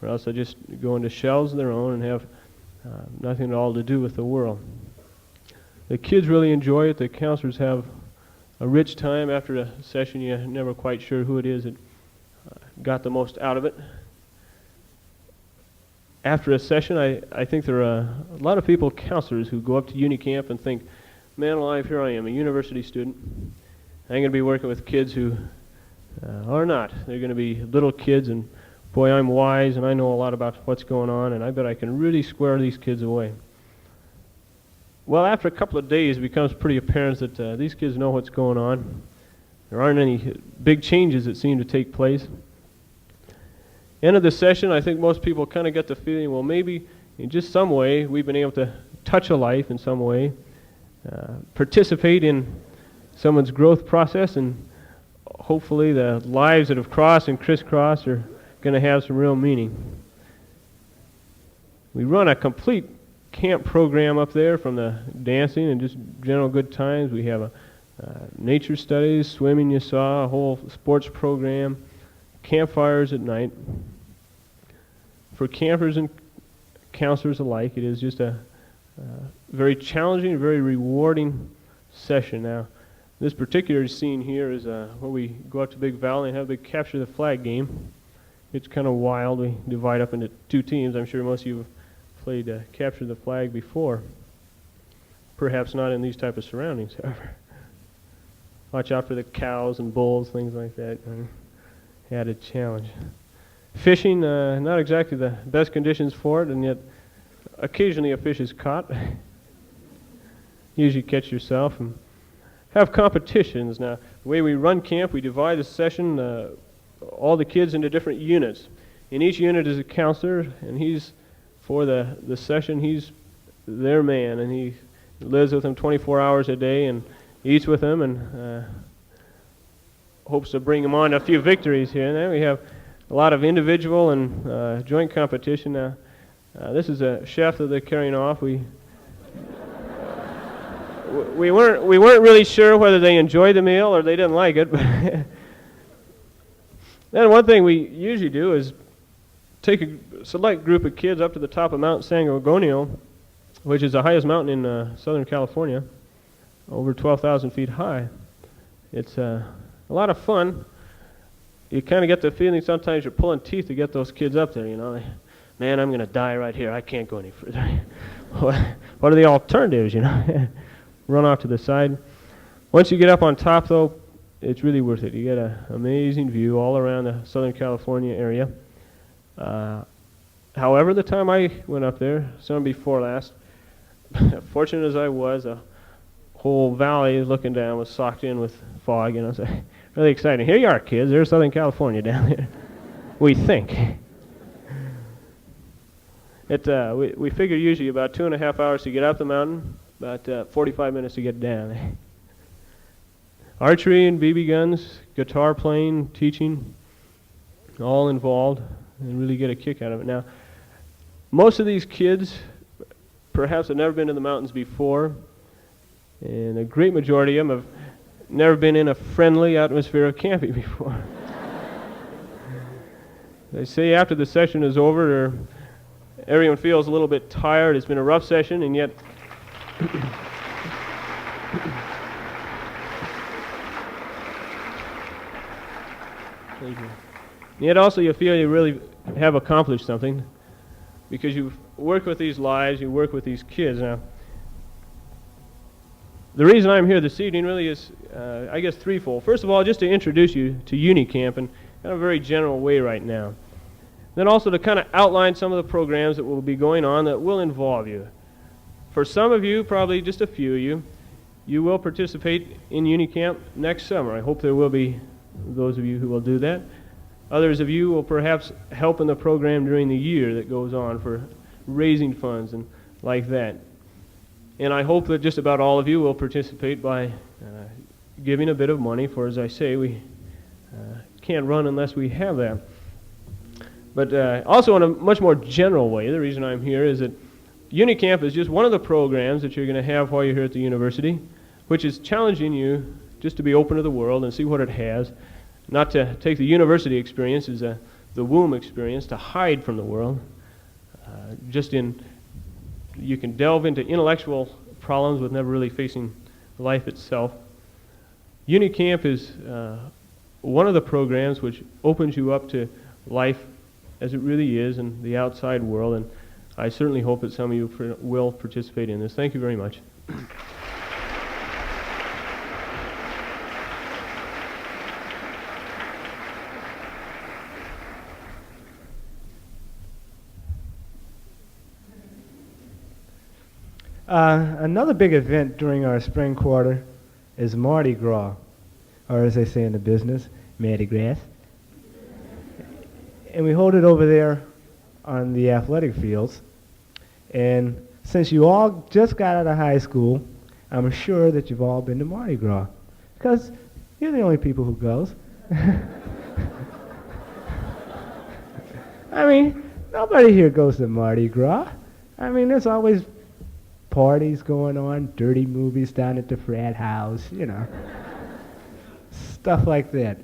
or else they just go into shells of their own and have nothing at all to do with the world. The kids really enjoy it. The counselors have a rich time. After a session, you're never quite sure who it is that got the most out of it. After a session, I think there are a lot of people, counselors, who go up to UniCamp and think, man alive, here I am, a university student. I'm going to be working with kids who are not. They're going to be little kids, and boy, I'm wise, and I know a lot about what's going on, and I bet I can really square these kids away. Well, after a couple of days, it becomes pretty apparent that these kids know what's going on. There aren't any big changes that seem to take place. End of the session, I think most people kind of get the feeling, well, maybe in just some way we've been able to touch a life in some way, participate in someone's growth process, and hopefully the lives that have crossed and crisscrossed are going to have some real meaning. We run a complete camp program up there, from the dancing and just general good times. We have a nature studies, swimming you saw, a whole sports program, campfires at night. For campers and counselors alike, it is just a very challenging, very rewarding session. Now, This particular scene here is where we go out to Big Valley and have a big capture the flag game. It's kind of wild. We divide up into two teams. I'm sure most of you have played capture the flag before. Perhaps not in these type of surroundings, however. Watch out for the cows and bulls, things like that. Added challenge. Fishing, not exactly the best conditions for it, and yet occasionally a fish is caught. Usually catch yourself and have competitions. Now, the way we run camp, we divide the session, all the kids into different units. In each unit is a counselor, and he's, for the session, he's their man, and he lives with them 24 hours a day and eats with them and hopes to bring them on to a few victories here. And then we have a lot of individual and joint competition. Now, this is a chef that they're carrying off. We weren't really sure whether they enjoyed the meal or they didn't like it. But then one thing we usually do is take a select group of kids up to the top of Mount San Gorgonio, which is the highest mountain in Southern California, over 12,000 feet high. It's a lot of fun. You kind of get the feeling sometimes you're pulling teeth to get those kids up there, you know. Man, I'm going to die right here. I can't go any further. What are the alternatives, you know? Run off to the side. Once you get up on top, though, it's really worth it. You get an amazing view all around the Southern California area. However, the time I went up there, summer before last, fortunate as I was, the whole valley looking down was socked in with fog, you know, so really exciting. Here you are, kids. There's Southern California down there. We think. We figure usually about 2.5 hours to get up the mountain, about 45 minutes to get down. Archery and BB guns, guitar playing, teaching, all involved, and really get a kick out of it. Now, most of these kids perhaps have never been to the mountains before, and a great majority of them have never been in a friendly atmosphere of camping before. They say after the session is over, everyone feels a little bit tired. It's been a rough session, and yet thank you. Yet also you feel you really have accomplished something because you've worked with these lives, you work with these kids. Now, the reason I'm here this evening really is, I guess, threefold. First of all, just to introduce you to Uni Camp in a very general way right now. Then also to kind of outline some of the programs that will be going on that will involve you. For some of you, probably just a few of you, you will participate in Uni Camp next summer. I hope there will be those of you who will do that. Others of you will perhaps help in the program during the year that goes on for raising funds and like that. And I hope that just about all of you will participate by giving a bit of money, for as I say, we can't run unless we have that. But also in a much more general way, the reason I'm here is that UniCamp is just one of the programs that you're going to have while you're here at the university, which is challenging you just to be open to the world and see what it has, not to take the university experience as the womb experience, to hide from the world. You can delve into intellectual problems with never really facing life itself. UniCamp is one of the programs which opens you up to life as it really is in the outside world, and I certainly hope that some of you will participate in this. Thank you very much. Another big event during our spring quarter is Mardi Gras, or as they say in the business, Mardi Gras. And we hold it over there on the athletic fields. And since you all just got out of high school, I'm sure that you've all been to Mardi Gras, because you're the only people who goes. I mean, nobody here goes to Mardi Gras. I mean, there's always parties going on, dirty movies down at the frat house, you know, stuff like that.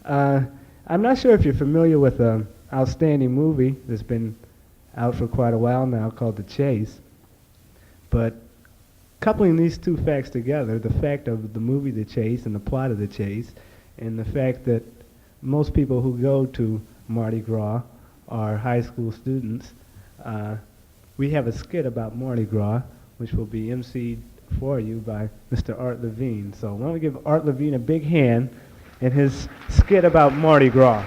I'm not sure if you're familiar with an outstanding movie that's been out for quite a while now called The Chase, but coupling these two facts together, the fact of the movie The Chase and the plot of The Chase, and the fact that most people who go to Mardi Gras are high school students, we have a skit about Mardi Gras, which will be emceed for you by Mr. Art Levine. So why don't we give Art Levine a big hand in his skit about Mardi Gras.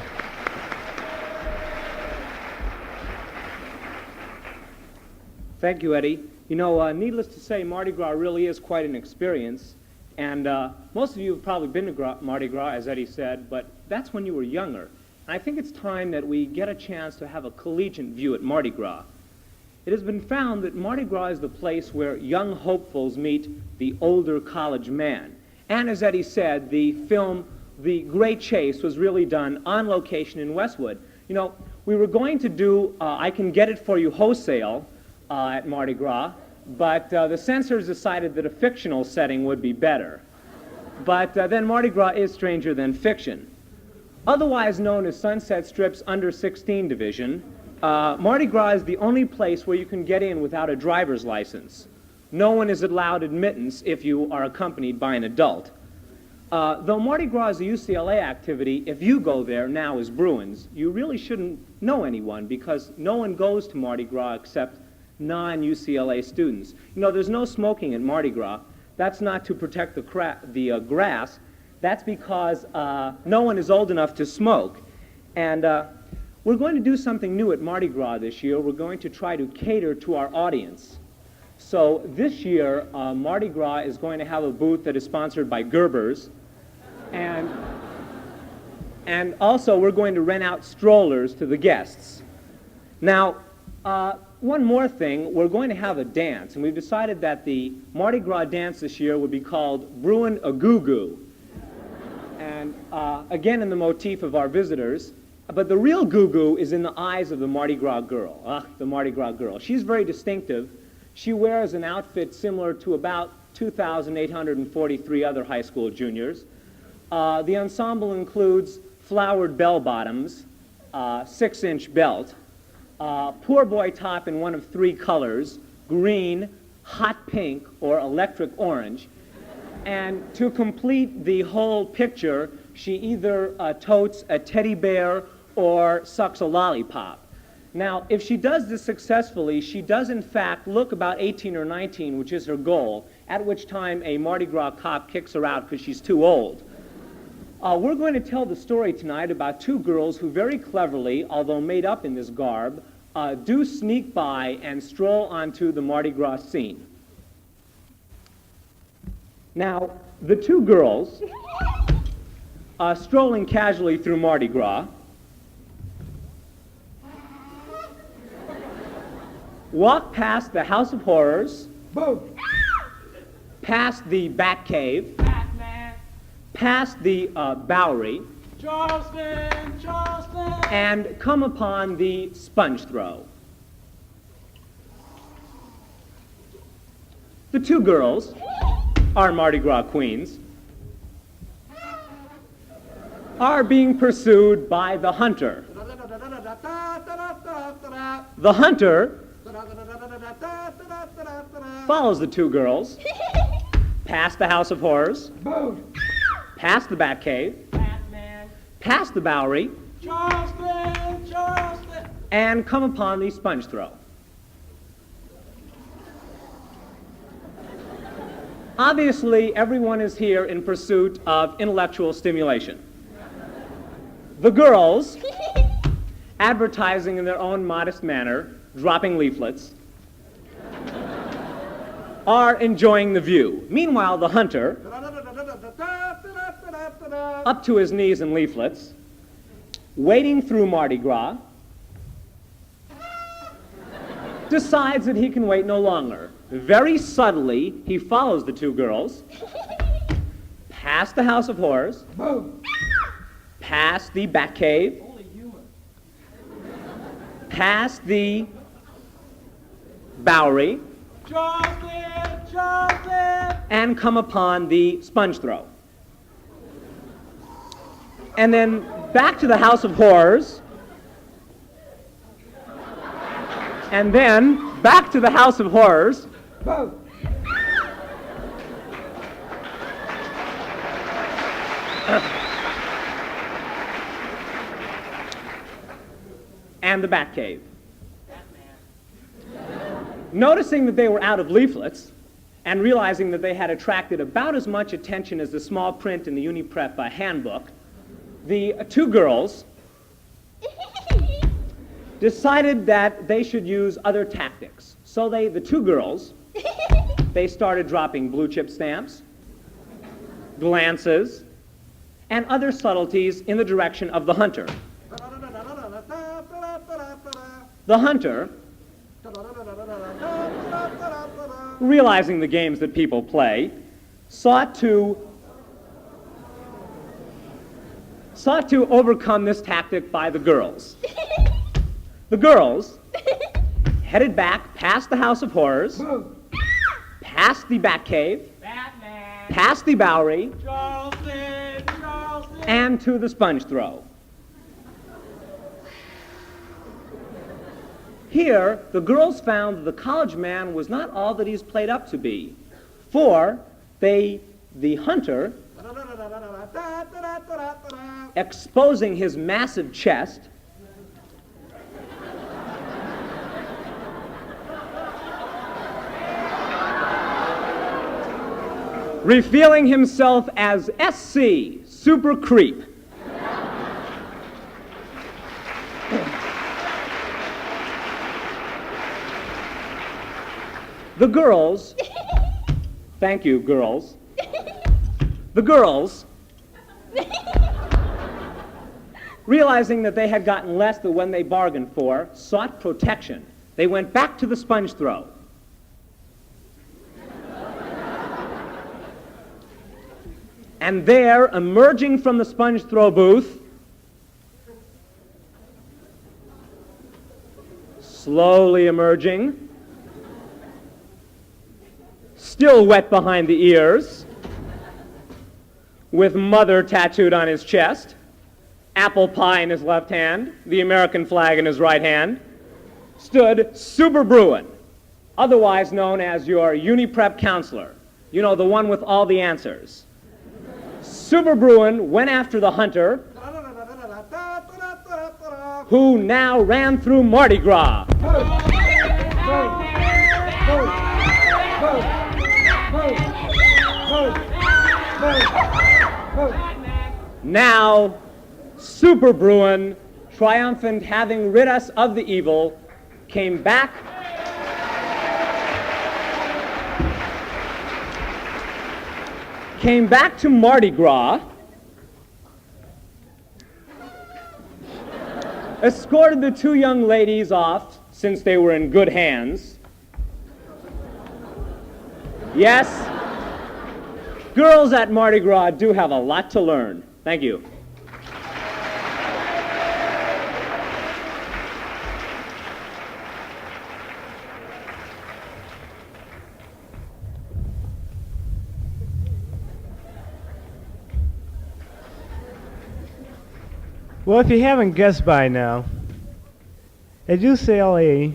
Thank you, Eddie. You know, needless to say, Mardi Gras really is quite an experience. And most of you have probably been to Mardi Gras, as Eddie said, but that's when you were younger. And I think it's time that we get a chance to have a collegiate view at Mardi Gras. It has been found that Mardi Gras is the place where young hopefuls meet the older college man. And as Eddie said, the film The Great Chase was really done on location in Westwood. You know, we were going to do I Can Get It For You wholesale at Mardi Gras, but the censors decided that a fictional setting would be better. But then Mardi Gras is stranger than fiction. Otherwise known as Sunset Strip's Under 16 division, Mardi Gras is the only place where you can get in without a driver's license. No one is allowed admittance if you are accompanied by an adult. Though Mardi Gras is a UCLA activity, if you go there now as Bruins, you really shouldn't know anyone because no one goes to Mardi Gras except non-UCLA students. You know, there's no smoking at Mardi Gras. That's not to protect the grass. That's because no one is old enough to smoke. And we're going to do something new at Mardi Gras this year. We're going to try to cater to our audience. So this year, Mardi Gras is going to have a booth that is sponsored by Gerber's. And also, we're going to rent out strollers to the guests. Now, one more thing, we're going to have a dance, and we've decided that the Mardi Gras dance this year would be called Bruin a Goo Goo. And again, in the motif of our visitors, but the real Goo Goo is in the eyes of the Mardi Gras girl. The Mardi Gras girl. She's very distinctive. She wears an outfit similar to about 2,843 other high school juniors. The ensemble includes flowered bell bottoms, 6-inch belt, poor boy top in one of 3 colors, green, hot pink, or electric orange. And to complete the whole picture, she either totes a teddy bear or sucks a lollipop. Now, if she does this successfully, she does in fact look about 18 or 19, which is her goal, at which time a Mardi Gras cop kicks her out because she's too old. We're going to tell the story tonight about 2 girls who very cleverly, although made up in this garb, do sneak by and stroll onto the Mardi Gras scene. Now, the 2 girls, strolling casually through Mardi Gras, walk past the House of Horrors, past the Bat Cave, past the Bowery, Charleston, Charleston, and come upon the sponge throw. The 2 girls are Mardi Gras queens, are being pursued by the hunter. The hunter follows the 2 girls past the House of Horrors, past the Bat Cave, past the Bowery, Charleston, Charleston, and come upon the sponge throw. Obviously, everyone is here in pursuit of intellectual stimulation. The girls, advertising in their own modest manner, dropping leaflets, are enjoying the view. Meanwhile, the hunter, up to his knees in leaflets, wading through Mardi Gras, decides that he can wait no longer. Very subtly, he follows the 2 girls, past the House of Horrors, past the Bat Cave, past the Bowery, Charleston, Charleston, and come upon the sponge throw. And then back to the House of Horrors, and then back to the House of Horrors, and the Batcave. Noticing that they were out of leaflets, and realizing that they had attracted about as much attention as the small print in the Uni Prep handbook, the two girls decided that they should use other tactics. So the two girls, they started dropping blue chip stamps, glances, and other subtleties in the direction of the hunter. The hunter, realizing the games that people play, sought to overcome this tactic by the girls. The girls headed back past the House of Horrors, past the Batcave, past the Bowery, and to the sponge throw. Here, the girls found that the college man was not all that he's played up to be, for the hunter, exposing his massive chest, revealing himself as SC, Super Creep. The girls, thank you, girls. The girls, realizing that they had gotten less than when they bargained for, sought protection. They went back to the sponge throw. And there, emerging from the sponge throw booth, slowly emerging, still wet behind the ears, with mother tattooed on his chest, apple pie in his left hand, the American flag in his right hand, stood Super Bruin, otherwise known as your Uni Prep counselor. You know, the one with all the answers. Super Bruin went after the hunter, who now ran through Mardi Gras. Now, Super Bruin, triumphant, having rid us of the evil, came back to Mardi Gras, escorted the two young ladies off, since they were in good hands. Yes, girls at Mardi Gras do have a lot to learn. Thank you. Well, if you haven't guessed by now, at UCLA,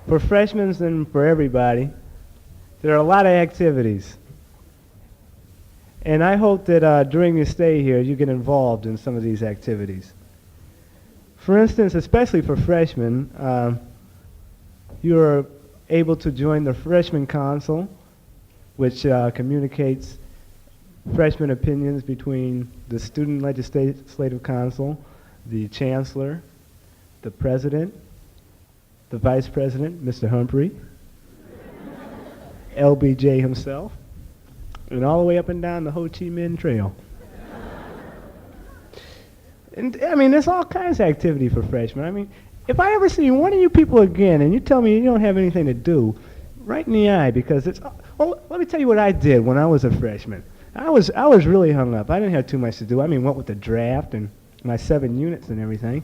for freshmen and for everybody, there are a lot of activities. And I hope that during your stay here, you get involved in some of these activities. For instance, especially for freshmen, you're able to join the Freshman Council, which communicates freshman opinions between the Student Legislative Council, the Chancellor, the President, the Vice President, Mr. Humphrey, LBJ himself, and all the way up and down the Ho Chi Minh Trail. And I mean, there's all kinds of activity for freshmen. I mean, if I ever see one of you people again and you tell me you don't have anything to do, right in the eye, because it's, oh, let me tell you what I did when I was a freshman. I was really hung up. I didn't have too much to do. I mean, what with the draft and my 7 units and everything.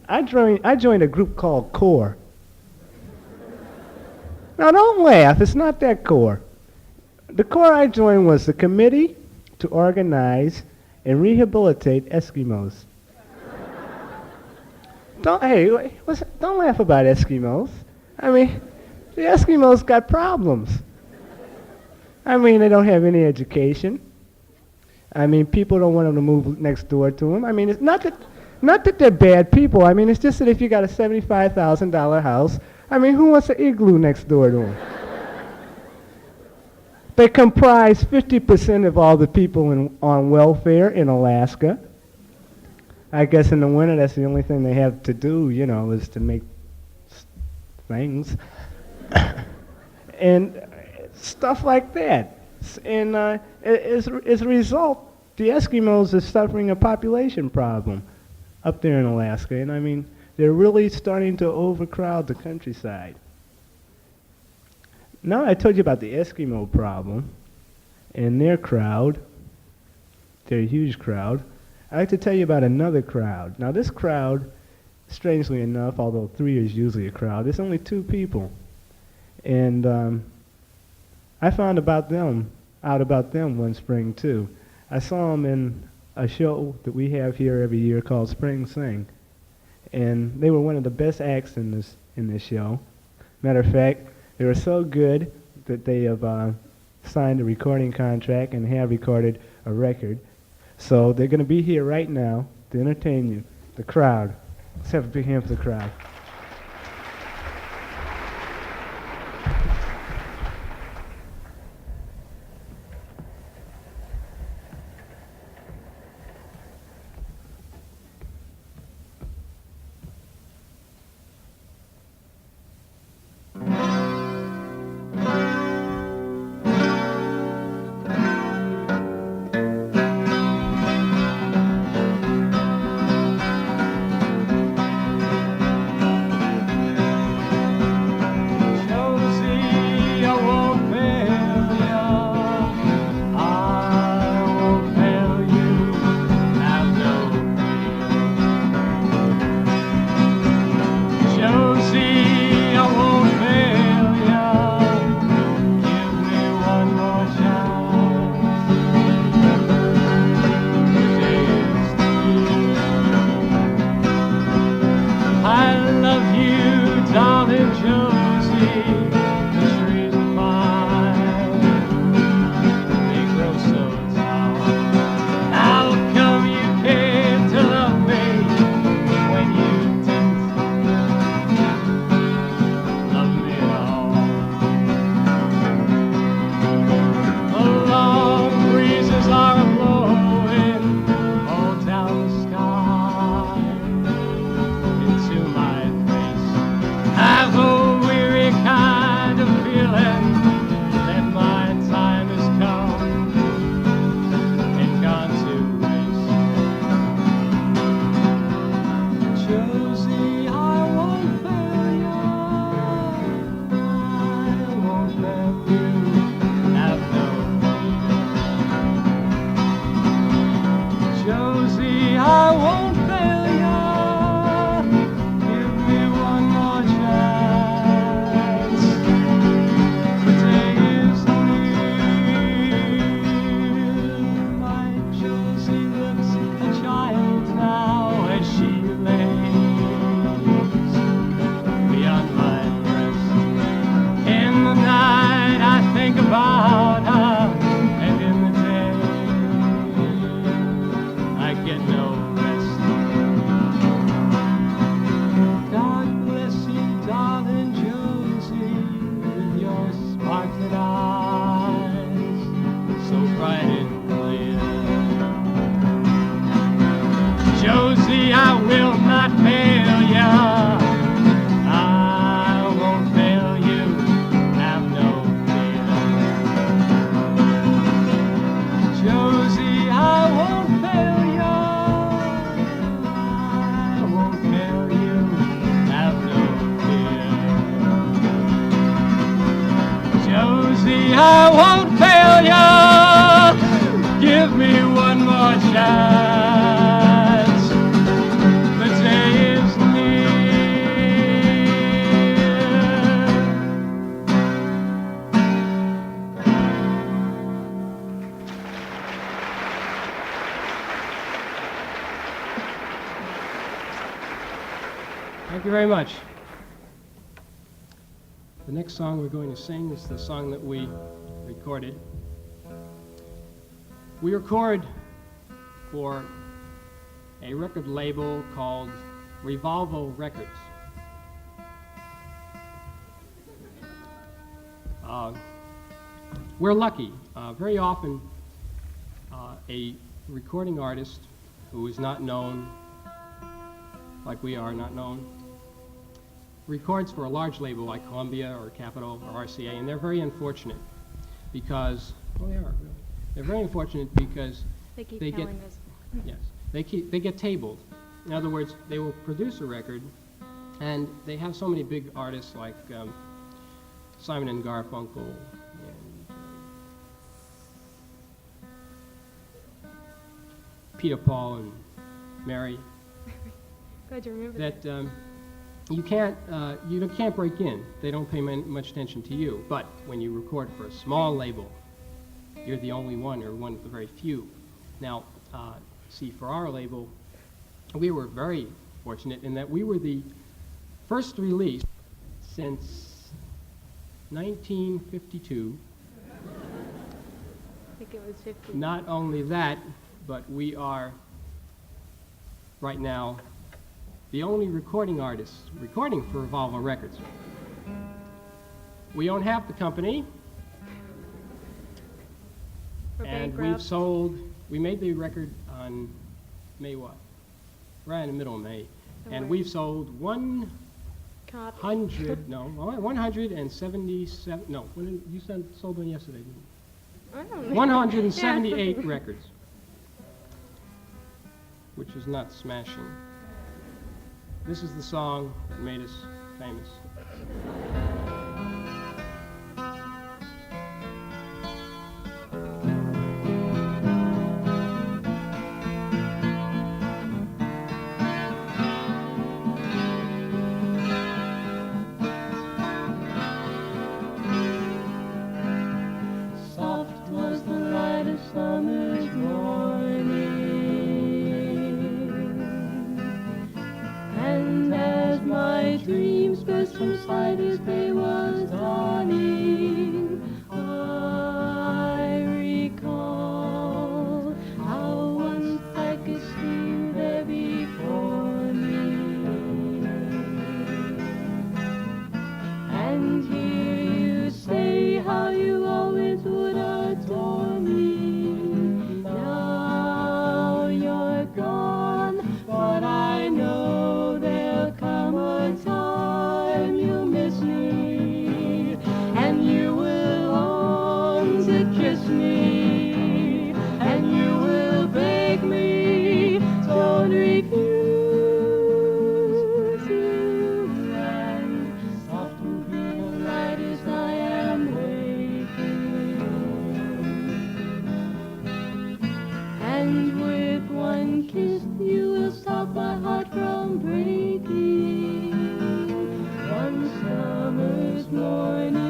I joined a group called CORE. Now, don't laugh. It's not that CORE. The CORE I joined was the Committee to Organize and Rehabilitate Eskimos. Don't laugh about Eskimos. I mean, the Eskimos got problems. I mean, they don't have any education. I mean, people don't want them to move next door to them. I mean, it's not that they're bad people. I mean, it's just that if you got a $75,000 house, I mean, who wants an igloo next door to them? They comprise 50% of all the people on welfare in Alaska. I guess in the winter, that's the only thing they have to do, you know, is to make things. And stuff like that. And as a result, the Eskimos are suffering a population problem up there in Alaska. And I mean, they're really starting to overcrowd the countryside. Now I told you about the Eskimo problem and their crowd, their huge crowd. I'd like to tell you about another crowd. Now this crowd, strangely enough, although 3 is usually a crowd, there's only 2 people. And I found out about them one spring too. I saw them in a show that we have here every year called Spring Sing. And they were one of the best acts in this show. Matter of fact, they were so good that they have signed a recording contract and have recorded a record. So they're going to be here right now to entertain you, the crowd. Let's have a big hand for the crowd. I won't fail ya. Give me one more chance. The day is Thank you very much. The next song we're going to sing is the song that we recorded. We record for a record label called Revolvo Records. We're lucky. Very often, a recording artist who is not known, like we are not known, records for a large label like Columbia or Capitol or RCA, and they're very unfortunate because, oh, they are really. They're very unfortunate because They keep they get, telling us. yes, they get tabled. In other words, they will produce a record, and they have so many big artists like Simon and Garfunkel, and Peter, Paul, and Mary, Glad you remember that you can't break in. They don't pay much attention to you. But when you record for a small label, you're the only one, or one of the very few. Now, see, for our label, we were very fortunate in that we were the first release since 1952. I think it was 50. Not only that, but we are, right now, the only recording artists recording for Revolvo Records. We own half the company, We're and bankrupt. we've sold, we made the record on May what? Right in the middle of May. And we've sold 177, no, 177, you sold one yesterday, didn't you? I don't know. 178 records, which is not smashing. This is the song that made us famous. Soft was the light of summer's morning, and as my dreams burst from sight as day was dawning, I recall how once I could see you there before me, and hear you say how you always would adore me. Now you're gone, but I know there'll come a time you'll miss me, and you will long to kiss me, and you will beg me, don't refuse you, and soft will be the light as I am waking, and with one kiss you will stop my heart from breaking, one summer's morning.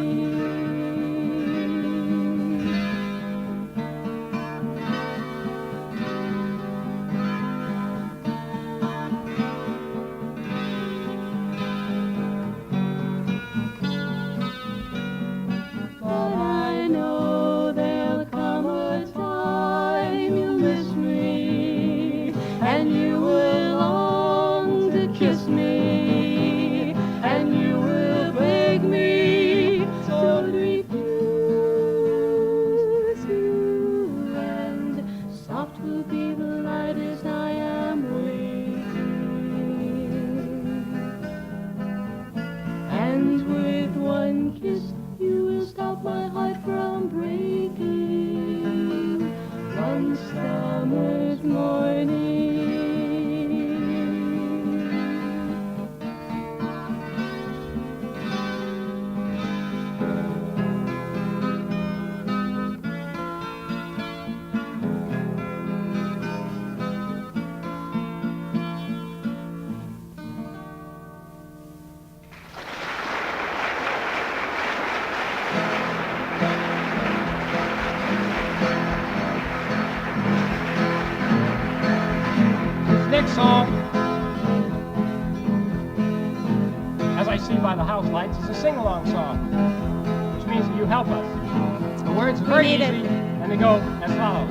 But I know there'll come a time you'll miss me, and you will long to kiss me, and you will beg me, don't refuse you, and soft will be the light as I am waiting, and with one kiss you will stop my heart from breaking, one summer's morning. This next song, as I see by the house lights, is a sing-along song, which means that you help us. The words are very easy, and they go as follows.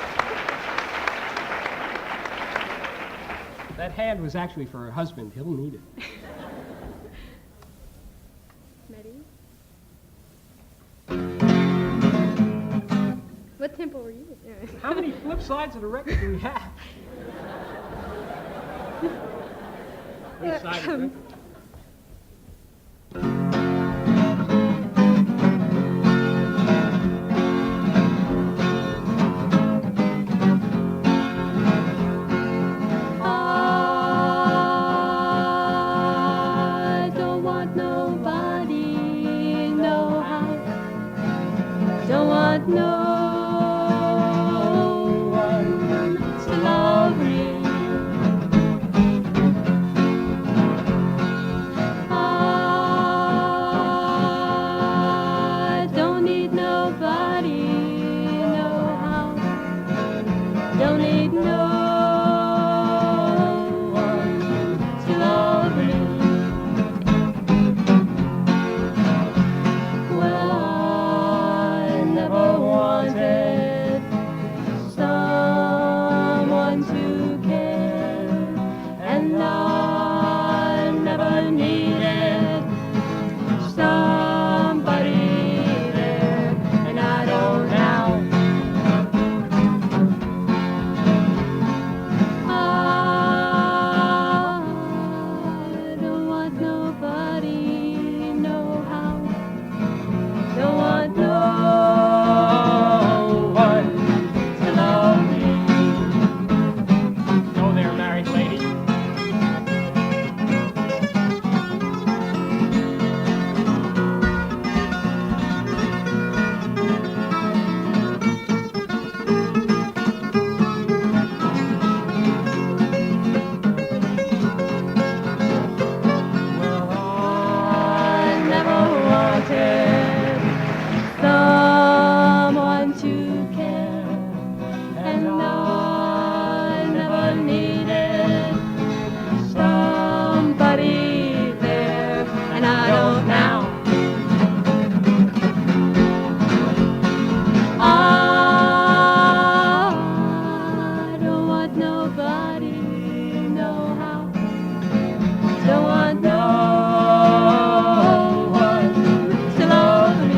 That hand was actually for her husband. He'll need it. What tempo were you in? How many flip sides of the record do we have? Which side of the record? I don't want nobody, no house. Don't want no one to love me. I don't need nobody, no house. Don't need no one to love me. Well, I never wanted someone to care, and I never needed somebody there, and I don't now. I don't want nobody, no house. Don't want no one to love me. Go there, married lady. I never wanted someone to care, and I never needed somebody there, and I don't now. I don't want nobody, no house. Don't want no one to love me.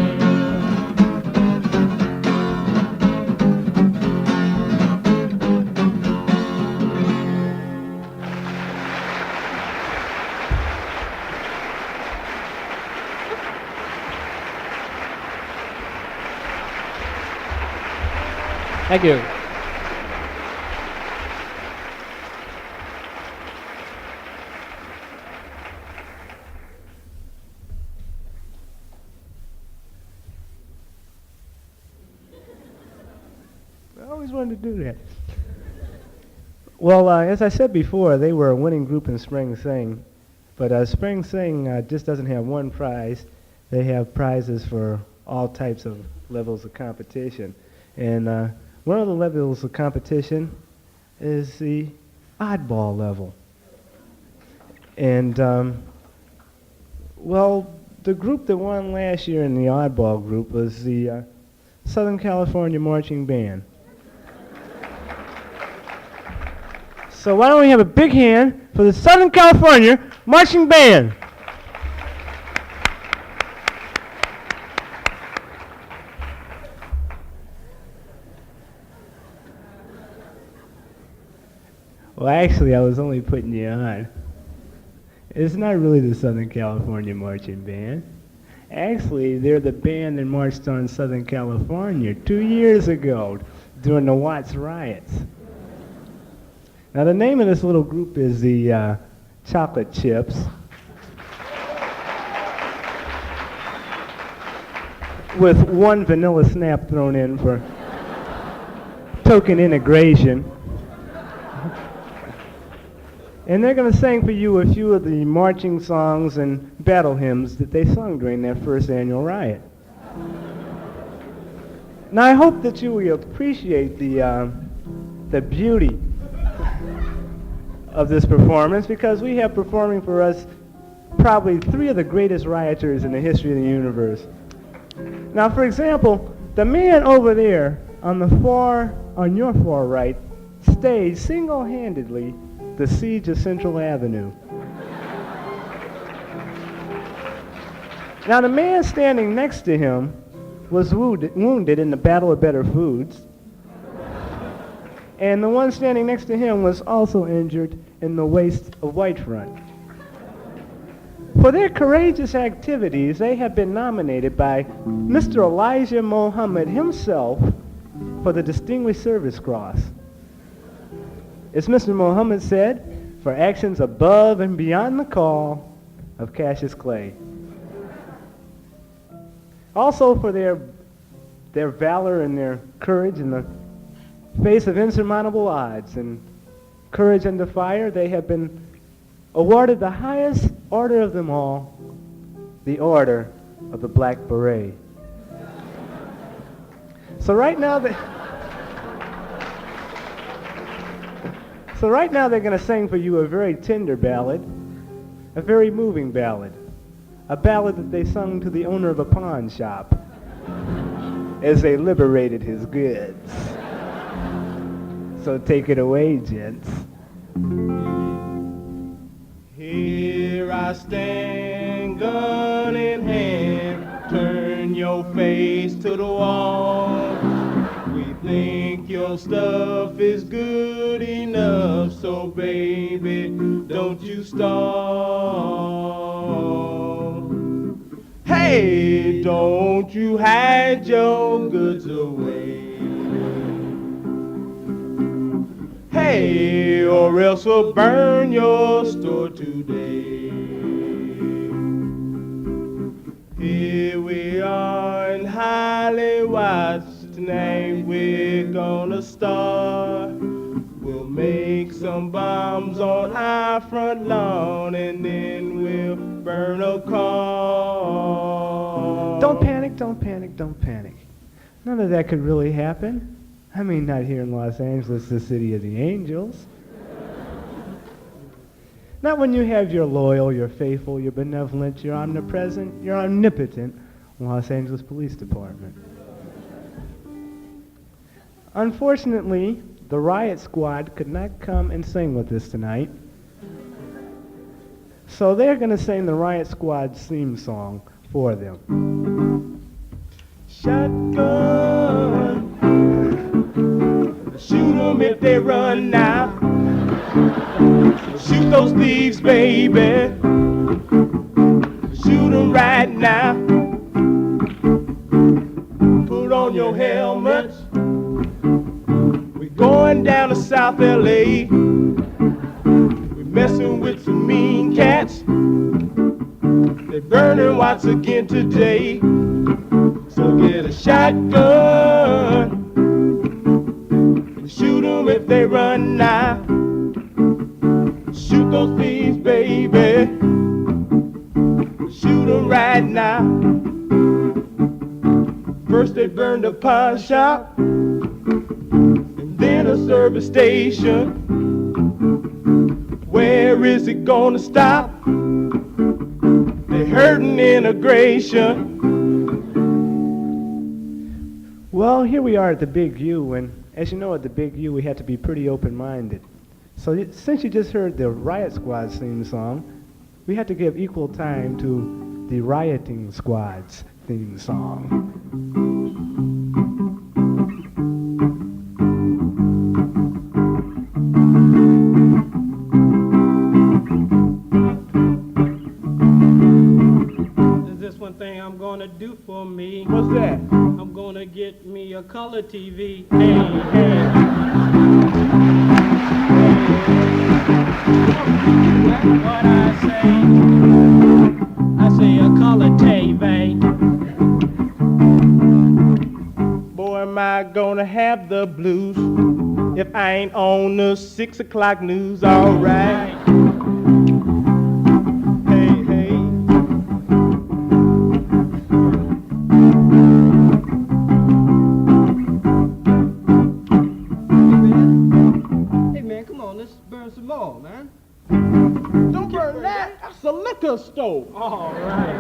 Thank you. I always wanted to do that. Well, as I said before, they were a winning group in Spring Sing, but Spring Sing just doesn't have one prize. They have prizes for all types of levels of competition. And one of the levels of competition is the oddball level. And, well, the group that won last year in the oddball group was the Southern California Marching Band. So why don't we have a big hand for the Southern California Marching Band? Well, actually, I was only putting you on. It's not really the Southern California Marching Band. Actually, they're the band that marched on Southern California 2 years ago during the Watts riots. Now, the name of this little group is the Chocolate Chips. With one vanilla snap thrown in for token integration. And they're going to sing for you a few of the marching songs and battle hymns that they sung during their first annual riot. Now, I hope that you will appreciate the beauty of this performance, because we have performing for us probably three of the greatest rioters in the history of the universe. Now, for example, the man over there on your far right staged single-handedly The Siege of Central Avenue. Now, the man standing next to him was wounded in the Battle of Better Foods. And the one standing next to him was also injured in the Waste of White Front. For their courageous activities, they have been nominated by Mr. Elijah Muhammad himself for the Distinguished Service Cross. As Mr. Muhammad said, for actions above and beyond the call of Cassius Clay. Also for their valor and their courage in the face of insurmountable odds and courage under fire, they have been awarded the highest order of them all, the Order of the Black Beret. So right now they're going to sing for you a very tender ballad, a very moving ballad, a ballad that they sung to the owner of a pawn shop as they liberated his goods. So take it away, gents. Here I stand, gun in hand, turn your face to the wall. We think your stuff is good enough, so baby, don't you stall. Hey, don't you hide your goods away. Hey, or else we'll burn your store today. Here we are in Hollywood, tonight we're gonna start. We'll make some bombs on our front lawn and then we'll burn a car. Don't panic, don't panic, don't panic. None of that could really happen. I mean, not here in Los Angeles, the city of the angels. Not when you have your loyal, your faithful, your benevolent, your omnipresent, your omnipotent Los Angeles Police Department. Unfortunately, the riot squad could not come and sing with us tonight. So they're going to sing the riot squad's theme song for them. Shotgun, shoot 'em if they run now. Shoot those thieves, baby. Shoot 'em right now. Put on your helmets. We're going down to South LA. We're messing with some mean cats. They're burning Watts again today. So get a shotgun. Shoot 'em if they run now. Shoot those thieves, baby. Shoot 'em right now. First they burned a pawn shop, and then a service station. Where is it gonna stop? They're hurting integration. Well, here we are at the Big U, and as you know, at the Big U, we have to be pretty open-minded. So since you just heard the Riot Squad's theme song, we have to give equal time to the Rioting Squad's theme song. There's this one thing I'm gonna do for me. What's that? I'm gonna get me a color TV. Hey, hey. What I say a color TV. Boy, am I gonna have the blues if I ain't on the 6 o'clock news, alright. Hey, hey. Hey man, come on, let's burn some more, man. Don't burn that, that's a liquor store. All right.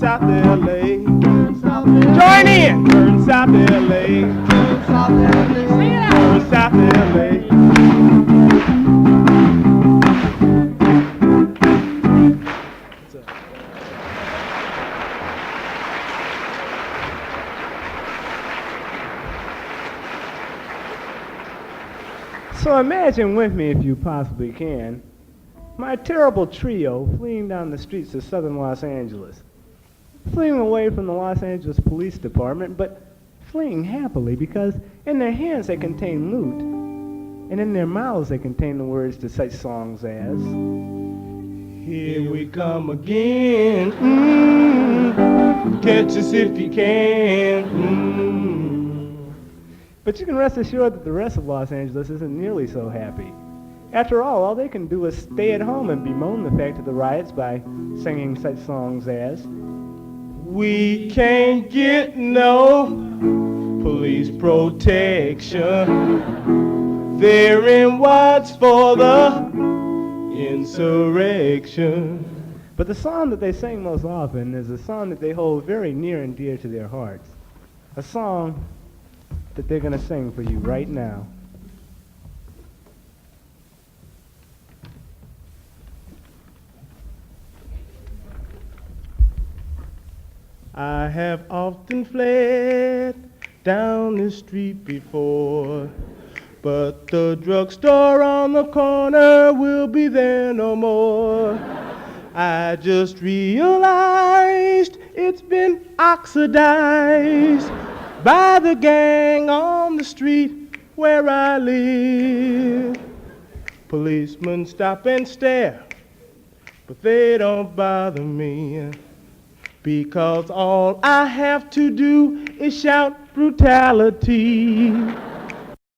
South LA. Join in! Burn South LA. Burn South LA. So imagine with me, if you possibly can, my terrible trio fleeing down the streets of southern Los Angeles, fleeing away from the Los Angeles Police Department, but fleeing happily because in their hands they contain loot, and in their mouths they contain the words to such songs as, here we come again, catch us if you can. But you can rest assured that the rest of Los Angeles isn't nearly so happy. After all they can do is stay at home and bemoan the fact of the riots by singing such songs as, we can't get no police protection. They're in what's for the insurrection. But the song that they sing most often is a song that they hold very near and dear to their hearts. A song that they're going to sing for you right now. I have often fled down the street before, but the drugstore on the corner will be there no more. I just realized it's been oxidized by the gang on the street where I live. Policemen stop and stare, but they don't bother me, because all I have to do is shout brutality.